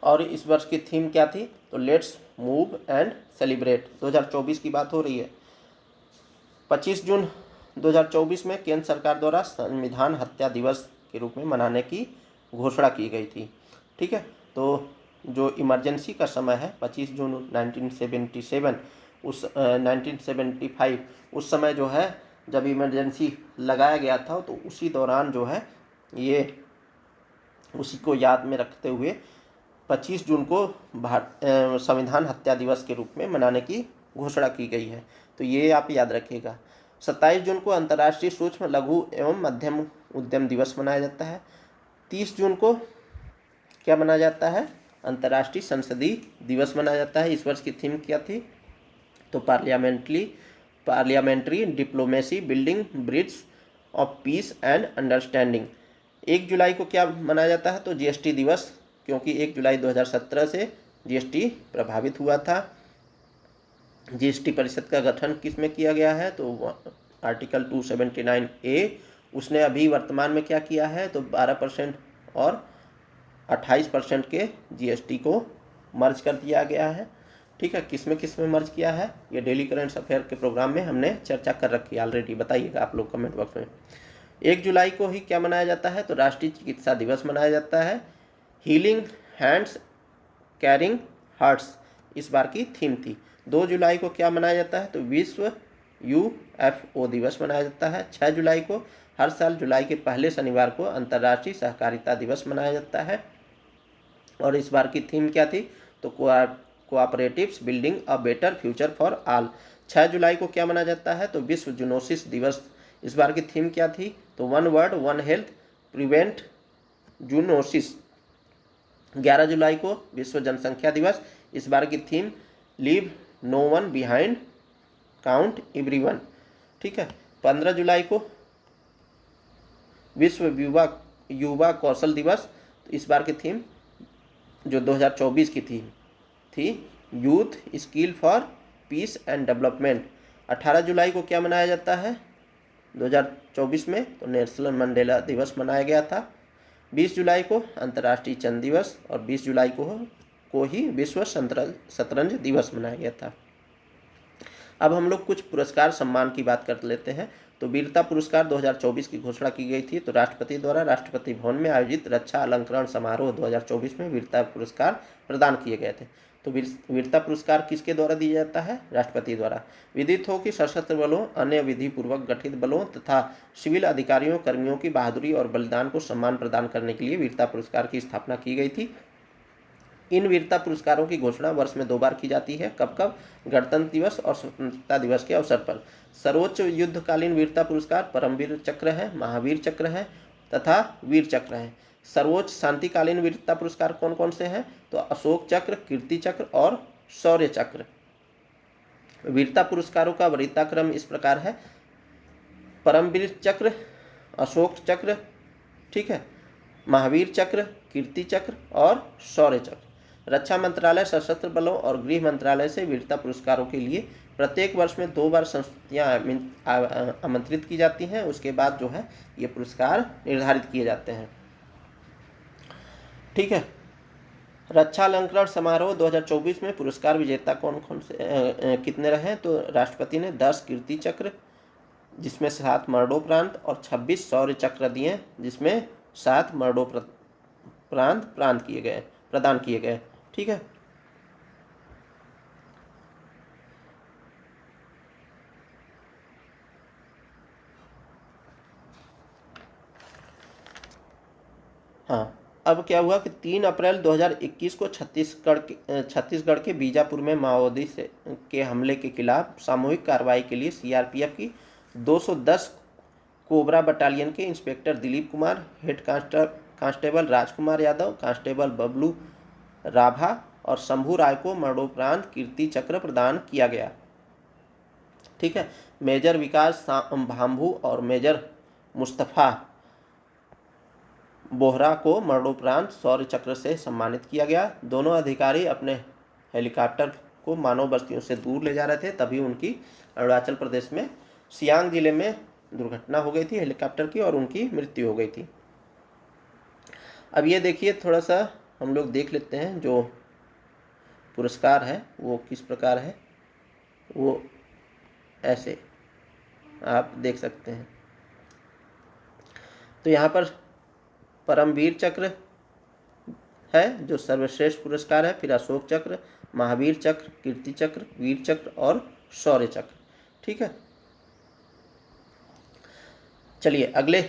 और इस वर्ष की थीम क्या थी? तो लेट्स मूव एंड सेलिब्रेट। 2024 की बात हो रही है। 25 जून 2024 में केंद्र सरकार द्वारा संविधान हत्या दिवस के रूप में मनाने की घोषणा की गई थी, ठीक है। तो जो इमरजेंसी का समय है 25 जून 1977 1975 उस समय जो है जब इमरजेंसी लगाया गया था तो उसी दौरान जो है ये उसी को याद में रखते हुए 25 जून को संविधान हत्या दिवस के रूप में मनाने की घोषणा की गई है। तो ये आप याद रखिएगा। 27 जून को अंतर्राष्ट्रीय सूक्ष्म लघु एवं मध्यम उद्यम दिवस मनाया जाता है। 30 जून को क्या मनाया जाता है? अंतर्राष्ट्रीय संसदीय दिवस मनाया जाता है। इस वर्ष की थीम क्या थी? तो parliamentary diplomacy building breeds of peace and understanding. 1 जुलाई को क्या मनाया जाता है? तो जीएसटी दिवस, क्योंकि 1 जुलाई 2017 से जीएसटी प्रभावित हुआ था। जीएसटी परिषद का गठन किस में किया गया है? तो आर्टिकल 279A। उसने अभी वर्तमान में क्या किया है? तो 12% और 28% के जीएसटी को मर्ज कर दिया गया है, ठीक है। किस में मर्ज किया है? ये डेली करेंट अफेयर के प्रोग्राम में हमने चर्चा कर रखी है ऑलरेडी, बताइएगा आप लोग कमेंट बॉक्स में। 1 जुलाई को ही क्या मनाया जाता है? तो राष्ट्रीय चिकित्सा दिवस मनाया जाता है। हीलिंग हैंड्स कैरिंग हार्ट्स इस बार की थीम थी। 2 जुलाई को क्या मनाया जाता है? तो विश्व UFO दिवस मनाया जाता है। 6 जुलाई को हर साल जुलाई के पहले शनिवार को अंतर्राष्ट्रीय सहकारिता दिवस मनाया जाता है। और इस बार की थीम क्या थी? तो cooperatives building a better future for all. 6 जुलाई को क्या मनाया जाता है? तो विश्व जूनोसिस दिवस। इस बार की थीम क्या थी? तो one world one health prevent zoonosis. 11 जुलाई को विश्व जनसंख्या दिवस। इस बार की theme leave no one behind count everyone, ठीक है। 15 जुलाई को विश्व युवा कौशल दिवस। तो इस बार की थीम जो 2024 की थी youth skill for piece and development. 18 जुलाई को क्या मनाया जाता है 2024 में? तो नेल्सन मंडेला दिवस मनाया गया था। 20 जुलाई को अंतर्राष्ट्रीय चंद दिवस और 20 जुलाई को ही विश्व शतरंज दिवस मनाया गया था। अब हम लोग कुछ पुरस्कार सम्मान की बात कर लेते हैं। तो वीरता पुरस्कार 2024 की घोषणा की गई थी। तो राष्ट्रपति द्वारा राष्ट्रपति भवन में आयोजित रक्षा अलंकरण समारोह 2024 में वीरता पुरस्कार प्रदान किए गए थे। तो वीरता पुरस्कार किसके द्वारा दिया जाता है? राष्ट्रपति द्वारा। विदित हो कि सशस्त्र बलों, अन्य विधि पूर्वक गठित बलों तथा सिविल अधिकारियों कर्मियों की बहादुरी और बलिदान को सम्मान प्रदान करने के लिए वीरता पुरस्कार की स्थापना की गई थी। इन वीरता पुरस्कारों की घोषणा वर्ष में 2 बार की जाती है। कब कब? गणतंत्र दिवस और स्वतंत्रता दिवस के अवसर पर। सर्वोच्च युद्धकालीन वीरता पुरस्कार परमवीर चक्र है, महावीर चक्र है तथा वीर चक्र है। सर्वोच्च शांतिकालीन वीरता पुरस्कार कौन कौन से हैं? तो अशोक चक्र, कीर्ति चक्र और शौर्य चक्र। वीरता पुरस्कारों का वरीयता क्रम इस प्रकार है: परमवीर चक्र, अशोक चक्र, ठीक है, महावीर चक्र, कीर्ति चक्र और शौर्य चक्र। रक्षा मंत्रालय, सशस्त्र बलों और गृह मंत्रालय से वीरता पुरस्कारों के लिए प्रत्येक वर्ष में 2 बार संस्तुतियाँ आमंत्रित की जाती हैं। उसके बाद जो है ये पुरस्कार निर्धारित किए जाते हैं, ठीक है। रक्षा अलंकरण समारोह 2024 में पुरस्कार विजेता कौन कौन से कितने रहे? तो राष्ट्रपति ने 10 कीर्ति चक्र, जिसमें 7 मरणोपरांत, और 26 शौर्य चक्र दिए, जिसमें 7 मरणोपरांत प्रदान किए गए, ठीक है। हाँ, अब क्या हुआ कि 3 अप्रैल 2021 को छत्तीसगढ़ के बीजापुर में माओवादी के हमले के खिलाफ सामूहिक कार्रवाई के लिए सीआरपीएफ की 210 कोबरा बटालियन के inspector Dilip Kumar, head constable Rajkumar Yadav, constable Bablu Rabha और शंभू राय को मरणोपरांत कीर्ति चक्र प्रदान किया गया, ठीक है। मेजर विकास भाम्भू और मेजर मुस्तफ़ा बोहरा को मरणोपरांत शौर्य चक्र से सम्मानित किया गया। दोनों अधिकारी अपने हेलीकॉप्टर को मानव बस्तियों से दूर ले जा रहे थे, तभी उनकी अरुणाचल प्रदेश में सियांग जिले में दुर्घटना हो गई थी हेलीकॉप्टर की और उनकी मृत्यु हो गई थी। अब ये देखिए, थोड़ा सा हम लोग देख लेते हैं जो पुरस्कार है वो किस प्रकार है। वो ऐसे आप देख सकते हैं। तो यहाँ पर परमवीर चक्र है जो सर्वश्रेष्ठ पुरस्कार है, फिर अशोक चक्र, महावीर चक्र, कीर्ति चक्र, वीर चक्र और शौर्य चक्र, ठीक है। चलिए अगले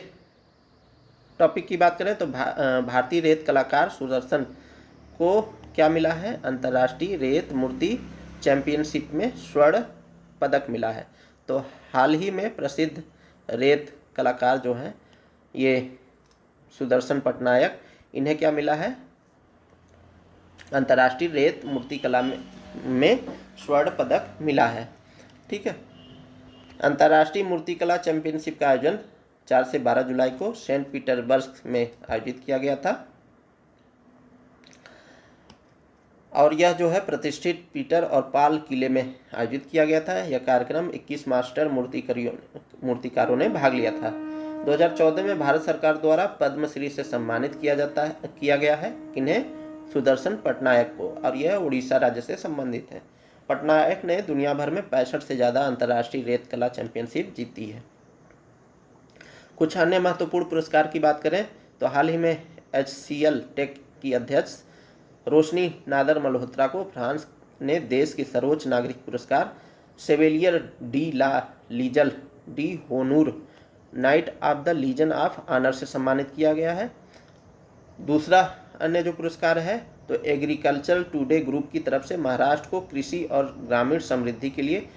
टॉपिक की बात करें तो भारतीय रेत कलाकार सुदर्शन को क्या मिला है? अंतर्राष्ट्रीय रेत मूर्ति चैंपियनशिप में स्वर्ण पदक मिला है। तो हाल ही में प्रसिद्ध रेत कलाकार जो हैं ये सुदर्शन पटनायक, इन्हें क्या मिला है? अंतर्राष्ट्रीय रेत मूर्तिकला में स्वर्ण पदक मिला है, ठीक है। अंतर्राष्ट्रीय मूर्तिकला चैंपियनशिप का आयोजन 4 से 12 जुलाई को सेंट पीटर्सबर्ग में आयोजित किया गया था और यह जो है प्रतिष्ठित पीटर और पाल किले में आयोजित किया गया था। यह कार्यक्रम 21 मास्टर मूर्तिकारों ने भाग लिया था। 2014 में भारत सरकार द्वारा पद्मश्री से सम्मानित किया गया है किन्हें? सुदर्शन पटनायक को, और यह उड़ीसा राज्य से संबंधित है। पटनायक ने दुनिया भर में 65 से ज़्यादा अंतर्राष्ट्रीय रेत कला चैंपियनशिप जीती है। कुछ अन्य महत्वपूर्ण पुरस्कार की बात करें तो हाल ही में HCL टेक की अध्यक्ष रोशनी नादर मल्होत्रा को फ्रांस ने देश के सर्वोच्च नागरिक पुरस्कार सेवेलियर डी ला लीजल डी होनूर knight of the legion of honour से सम्मानित किया गया है। दूसरा अन्य जो पुरस्कार है तो एग्रीकल्चर टुडे ग्रुप की तरफ से महाराष्ट्र को कृषि और ग्रामीण समृद्धि के लिए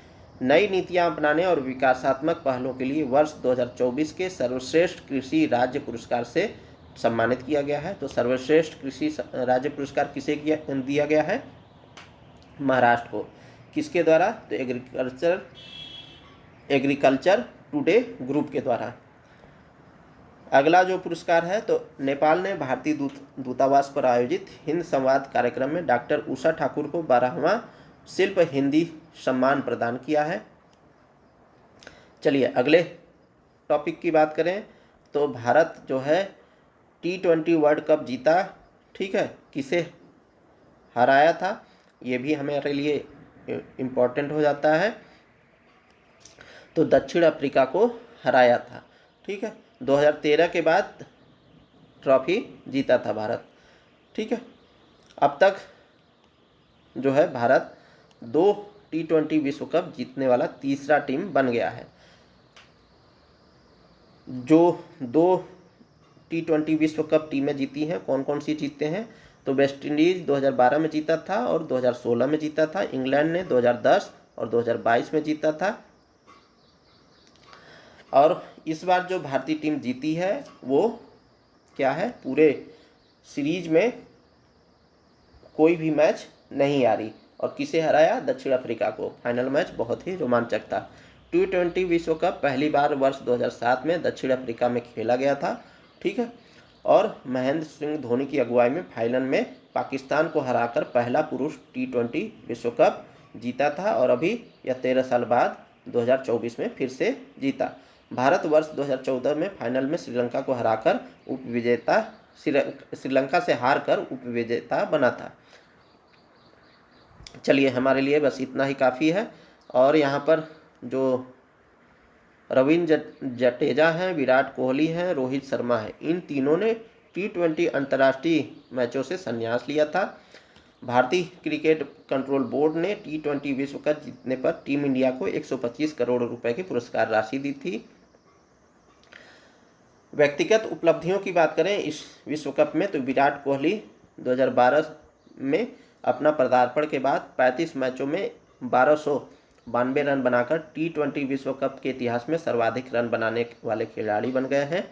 नई नीतियां अपनाने और विकासात्मक पहलों के लिए वर्ष 2024 के सर्वश्रेष्ठ कृषि राज्य पुरस्कार से सम्मानित किया गया है। तो सर्वश्रेष्ठ कृषि राज्य पुरस्कार किसे दिया गया है? महाराष्ट्र को। किसके द्वारा? तो एग्रीकल्चर टुडे ग्रुप के द्वारा। अगला जो पुरस्कार है तो नेपाल ने भारतीय दूतावास पर आयोजित हिंद संवाद कार्यक्रम में डॉक्टर उषा ठाकुर को 12वां शिल्प हिंदी सम्मान प्रदान किया है। चलिए अगले टॉपिक की बात करें तो भारत जो है T20 वर्ल्ड कप जीता, ठीक है। किसे हराया था ये भी हमारे लिए इम्पोर्टेंट हो जाता है। तो दक्षिण अफ्रीका को हराया था, ठीक है। 2013 के बाद ट्रॉफी जीता था भारत, ठीक है। अब तक जो है भारत 2 T20 विश्व कप जीतने वाला तीसरा टीम बन गया है। जो 2 T20 विश्व कप टीमें जीती हैं कौन कौन सी जीतते हैं? तो वेस्ट इंडीज़ 2012 में जीता था और 2016 में जीता था। इंग्लैंड ने 2010 और 2022 में जीता था। और इस बार जो भारतीय टीम जीती है वो क्या है, पूरे सीरीज में कोई भी मैच नहीं हारी। और किसे हराया? दक्षिण अफ्रीका को। फाइनल मैच बहुत ही रोमांचक था। T20 विश्व कप पहली बार वर्ष 2007 में दक्षिण अफ्रीका में खेला गया था। ठीक है। और महेंद्र सिंह धोनी की अगुवाई में फाइनल में पाकिस्तान को हराकर पहला पुरुष T20 विश्व कप जीता था। और अभी यह 13 साल बाद 2024 में फिर से जीता। भारत वर्ष 2014 में फाइनल में श्रीलंका को हराकर उपविजेता श्रीलंका से हारकर उपविजेता बना था। चलिए, हमारे लिए बस इतना ही काफ़ी है। और यहाँ पर जो रविंद्र जडेजा हैं, विराट कोहली हैं, रोहित शर्मा है, इन तीनों ने T20 अंतर्राष्ट्रीय मैचों से संन्यास लिया था। भारतीय क्रिकेट कंट्रोल बोर्ड ने T20 विश्व कप जीतने पर टीम इंडिया को 125 करोड़ रुपए की पुरस्कार राशि दी थी। व्यक्तिगत उपलब्धियों की बात करें इस विश्व कप में, तो विराट कोहली 2012 में अपना पदार्पण के बाद 35 मैचों में 1292 रन बनाकर T20 विश्व कप के इतिहास में सर्वाधिक रन बनाने वाले खिलाड़ी बन गए हैं।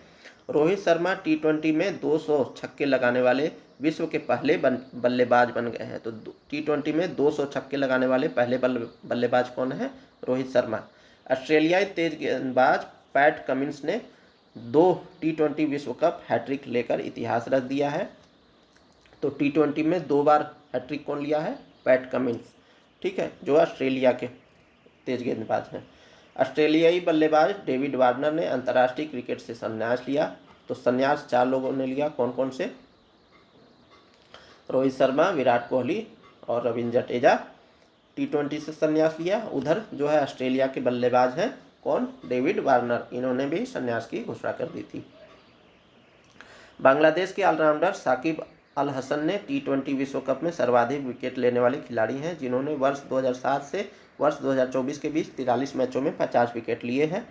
रोहित शर्मा T20 में 200 छक्के लगाने वाले विश्व के पहले बल्लेबाज बन गए हैं। तो T20 में 200 छक्के लगाने वाले पहले बल्लेबाज कौन है? रोहित शर्मा। ऑस्ट्रेलियाई तेज गेंदबाज पैट कमिंस ने 2 T20 विश्व कप हैट्रिक लेकर इतिहास रच दिया है। तो T20 में 2 बार हैट्रिक कौन लिया है? PAT Cummins. ठीक है, जो ऑस्ट्रेलिया के तेज गेंदबाज हैं। ऑस्ट्रेलियाई बल्लेबाज डेविड वार्नर ने अंतर्राष्ट्रीय क्रिकेट से संन्यास लिया। तो संन्यास 4 लोगों ने लिया। कौन कौन से? रोहित शर्मा, विराट कोहली और रविंद्र जडेजा T20 से संन्यास लिया। उधर जो है ऑस्ट्रेलिया के बल्लेबाज हैं, कौन? डेविड वार्नर, इन्होंने भी संन्यास की घोषणा कर दी थी। बांग्लादेश के ऑलराउंडर साकिब अल हसन ने T20 विश्व कप में सर्वाधिक विकेट लेने वाले खिलाड़ी हैं, जिन्होंने वर्ष 2007 से वर्ष 2024 के बीच 43 मैचों में 50 विकेट लिए हैं।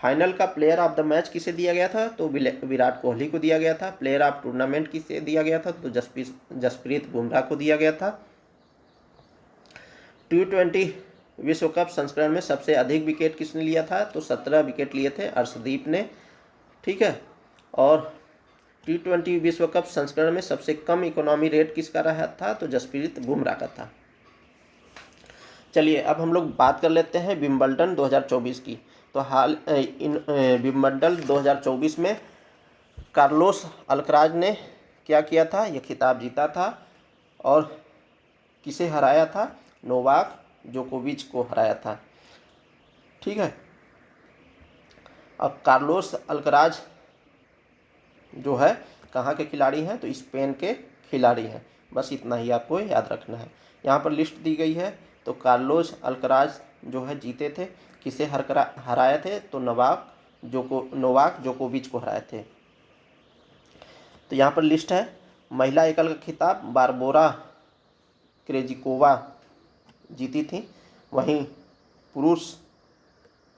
फाइनल का प्लेयर ऑफ द मैच किसे दिया गया था? तो विराट कोहली को दिया गया था। प्लेयर ऑफ टूर्नामेंट किसे दिया गया था? तो जसप्रीत बुमराह को दिया गया था। T20 विश्व कप संस्करण में सबसे अधिक विकेट किसने लिया था? तो 17 विकेट लिए थे अर्शदीप ने। ठीक है। और T20 विश्व कप संस्करण में सबसे कम इकोनॉमी रेट किसका रहा था? तो जसप्रीत बुमराह का था। चलिए, अब हम लोग बात कर लेते हैं विंबलडन 2024 की। तो हाल इन विंबलडन 2024 में कार्लोस अल्कराज ने क्या किया था? यह खिताब जीता था। और किसे हराया था? नोवाक जोकोविच को हराया था। ठीक है। अब कार्लोस अल्कराज जो है कहाँ के खिलाड़ी हैं? तो स्पेन के खिलाड़ी हैं। बस इतना ही आपको याद रखना है। यहाँ पर लिस्ट दी गई है। तो कार्लोस अल्कराज जो है जीते थे। किसे हराए थे? तो नोवाक जोकोविच को हराए थे। तो यहाँ पर लिस्ट है। महिला एकल का खिताब बारबोरा क्रेजिकोवा जीती थी। वहीं पुरुष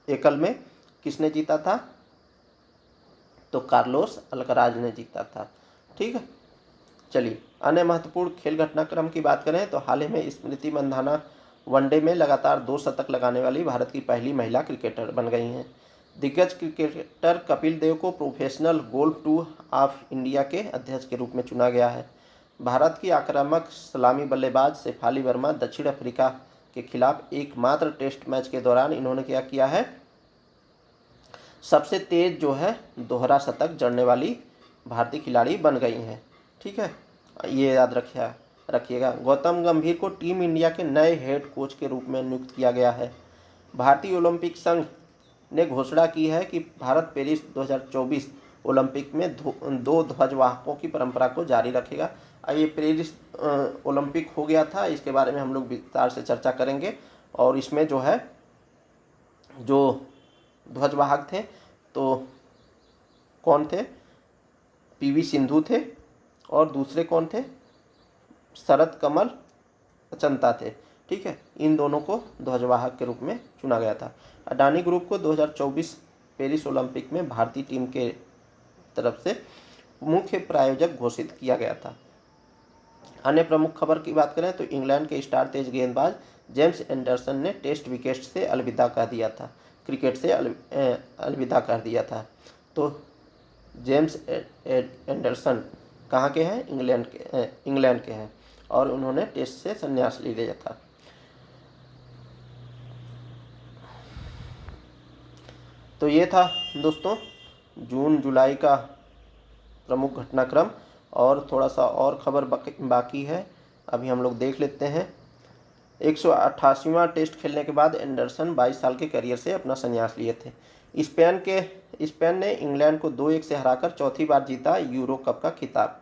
एकल में किसने जीता था? तो कार्लोस अल्कराज ने जीता था। ठीक है। चलिए, अन्य महत्वपूर्ण खेल घटनाक्रम की बात करें तो हाल ही में स्मृति मंधाना वनडे में लगातार 2 शतक लगाने वाली भारत की पहली महिला क्रिकेटर बन गई हैं। दिग्गज क्रिकेटर कपिल देव को professional golf tour of India के अध्यक्ष के रूप में चुना गया है। भारत की आक्रामक सलामी बल्लेबाज शेफाली वर्मा दक्षिण अफ्रीका के खिलाफ एकमात्र टेस्ट मैच के दौरान इन्होंने क्या किया है? सबसे तेज जो है दोहरा शतक जड़ने वाली भारतीय खिलाड़ी बन गई हैं। ठीक है, ये याद रखिएगा। गौतम गंभीर को टीम इंडिया के नए हेड कोच के रूप में नियुक्त किया गया है। भारतीय ओलंपिक संघ ने घोषणा की है कि भारत पेरिस 2024 ओलंपिक में 2 ध्वजवाहकों की परंपरा को जारी रखेगा। ये पेरिस ओलंपिक हो गया था, इसके बारे में हम लोग विस्तार से चर्चा करेंगे। और इसमें जो है जो ध्वजवाहक थे तो कौन थे? PV सिंधु थे। और दूसरे कौन थे? शरद कमल अचंता थे। ठीक है, इन दोनों को ध्वजवाहक के रूप में चुना गया था। अडानी ग्रुप को 2024 पेरिस ओलंपिक में भारतीय टीम के तरफ से मुख्य प्रायोजक घोषित किया गया था। अन्य प्रमुख खबर की बात करें तो इंग्लैंड के स्टार तेज गेंदबाज जेम्स एंडरसन ने टेस्ट विकेट से अलविदा कह दिया था, क्रिकेट से अलविदा कर दिया था। तो जेम्स एंडरसन कहाँ के हैं? इंग्लैंड के हैं और उन्होंने टेस्ट से संन्यास ले लिया था। तो ये था दोस्तों जून जुलाई का प्रमुख घटनाक्रम, और थोड़ा सा और खबर बाकी है, अभी हम लोग देख लेते हैं। 188वां टेस्ट खेलने के बाद एंडरसन 22 साल के करियर से अपना संन्यास लिए थे। स्पेन ने इंग्लैंड को 2-1 से हराकर चौथी बार जीता यूरो कप का खिताब।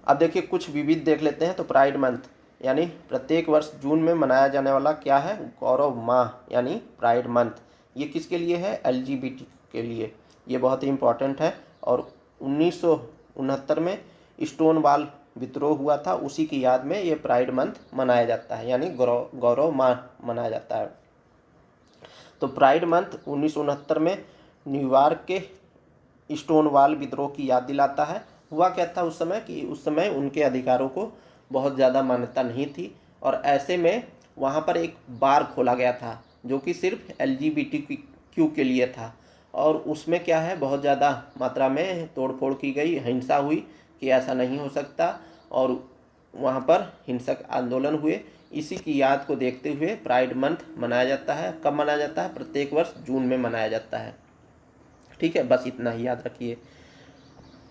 अब देखिए कुछ विविध देख लेते हैं। तो प्राइड मंथ यानी प्रत्येक वर्ष जून में मनाया जाने वाला क्या है? गौरव माह यानी प्राइड मंथ। ये किसके लिए है? LGBT के लिए। ये बहुत ही इम्पोर्टेंट है। और 1969 में स्टोनवॉल विद्रोह हुआ था, उसी की याद में ये प्राइड मंथ मनाया जाता है, यानी गौरव माह मनाया जाता है। तो प्राइड मंथ 1969 में न्यूयॉर्क के स्टोनवॉल विद्रोह की याद दिलाता है। हुआ क्या था उस समय कि उस समय उनके अधिकारों को बहुत ज़्यादा मान्यता नहीं थी, और ऐसे में वहाँ पर एक बार खोला गया था जो कि सिर्फ LGBTQ के लिए था, और उसमें क्या है बहुत ज़्यादा मात्रा में तोड़फोड़ की गई, हिंसा हुई कि ऐसा नहीं हो सकता, और वहाँ पर हिंसक आंदोलन हुए। इसी की याद को देखते हुए प्राइड मंथ मनाया जाता है। कब मनाया जाता है? प्रत्येक वर्ष जून में मनाया जाता है। ठीक है, बस इतना ही याद रखिए।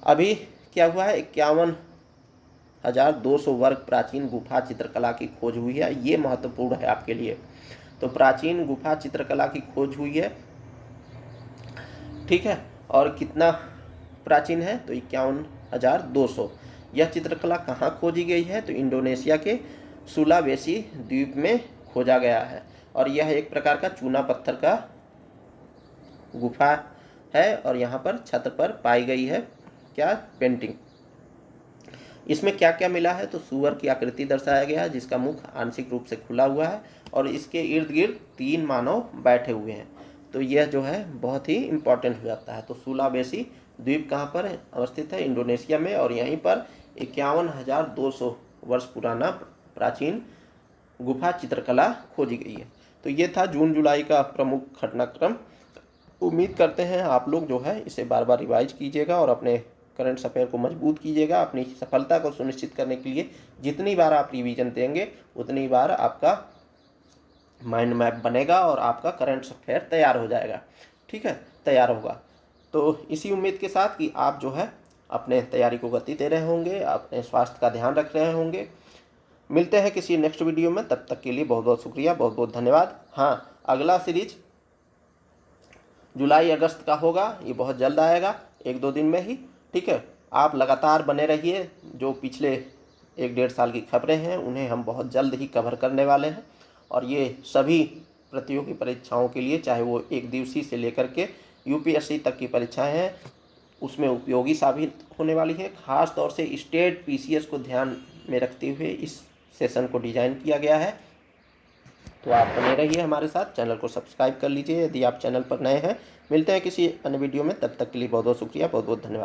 अभी क्या हुआ है? 51,200 वर्ग प्राचीन गुफा चित्रकला की खोज हुई है। ये महत्वपूर्ण है आपके लिए। तो प्राचीन गुफा चित्रकला की खोज हुई है, ठीक है। और कितना प्राचीन है? तो 51,200। यह चित्रकला कहाँ खोजी गई है? तो इंडोनेशिया के सुलावेसी द्वीप में खोजा गया है, और यह एक प्रकार का चूना पत्थर का गुफा है, और यहाँ पर छत पर पाई गई है क्या? पेंटिंग। इसमें क्या क्या मिला है? तो सूअर की आकृति दर्शाया गया है जिसका मुख आंशिक रूप से खुला हुआ है, और इसके इर्द गिर्द 3 मानव बैठे हुए हैं। तो यह जो है बहुत ही इम्पोर्टेंट हो जाता है। तो सुलावेसी द्वीप कहाँ पर अवस्थित है? इंडोनेशिया में, और यहीं पर 51,200 वर्ष पुराना प्राचीन गुफा चित्रकला खोजी गई है। तो ये था जून जुलाई का प्रमुख घटनाक्रम। उम्मीद करते हैं आप लोग जो है इसे बार बार रिवाइज कीजिएगा और अपने करंट अफेयर को मजबूत कीजिएगा। अपनी सफलता को सुनिश्चित करने के लिए जितनी बार आप रिवीजन देंगे उतनी बार आपका माइंड मैप बनेगा और आपका करंट अफेयर तैयार हो जाएगा। ठीक है, तैयार होगा। तो इसी उम्मीद के साथ कि आप जो है अपने तैयारी को गति दे रहे होंगे, अपने स्वास्थ्य का ध्यान रख रहे होंगे। मिलते हैं किसी नेक्स्ट वीडियो में, तब तक के लिए बहुत बहुत शुक्रिया, बहुत बहुत धन्यवाद। हाँ, अगला सीरीज जुलाई अगस्त का होगा, ये बहुत जल्द आएगा, 1-2 दिन में ही। ठीक है, आप लगातार बने रहिए। जो पिछले 1-1.5 साल की खबरें हैं उन्हें हम बहुत जल्द ही कवर करने वाले हैं, और ये सभी प्रतियोगी परीक्षाओं के लिए, चाहे वो 1 दिवसीय से लेकर के UPSC तक की परीक्षाएं हैं, उसमें उपयोगी साबित होने वाली है। खास तौर से स्टेट PCS को ध्यान में रखते हुए इस सेशन को डिज़ाइन किया गया है। तो आप बने रहिए हमारे साथ, चैनल को सब्सक्राइब कर लीजिए यदि आप चैनल पर नए हैं। मिलते हैं किसी अन्य वीडियो में, तब तक के लिए बहुत बहुत शुक्रिया, बहुत बहुत धन्यवाद।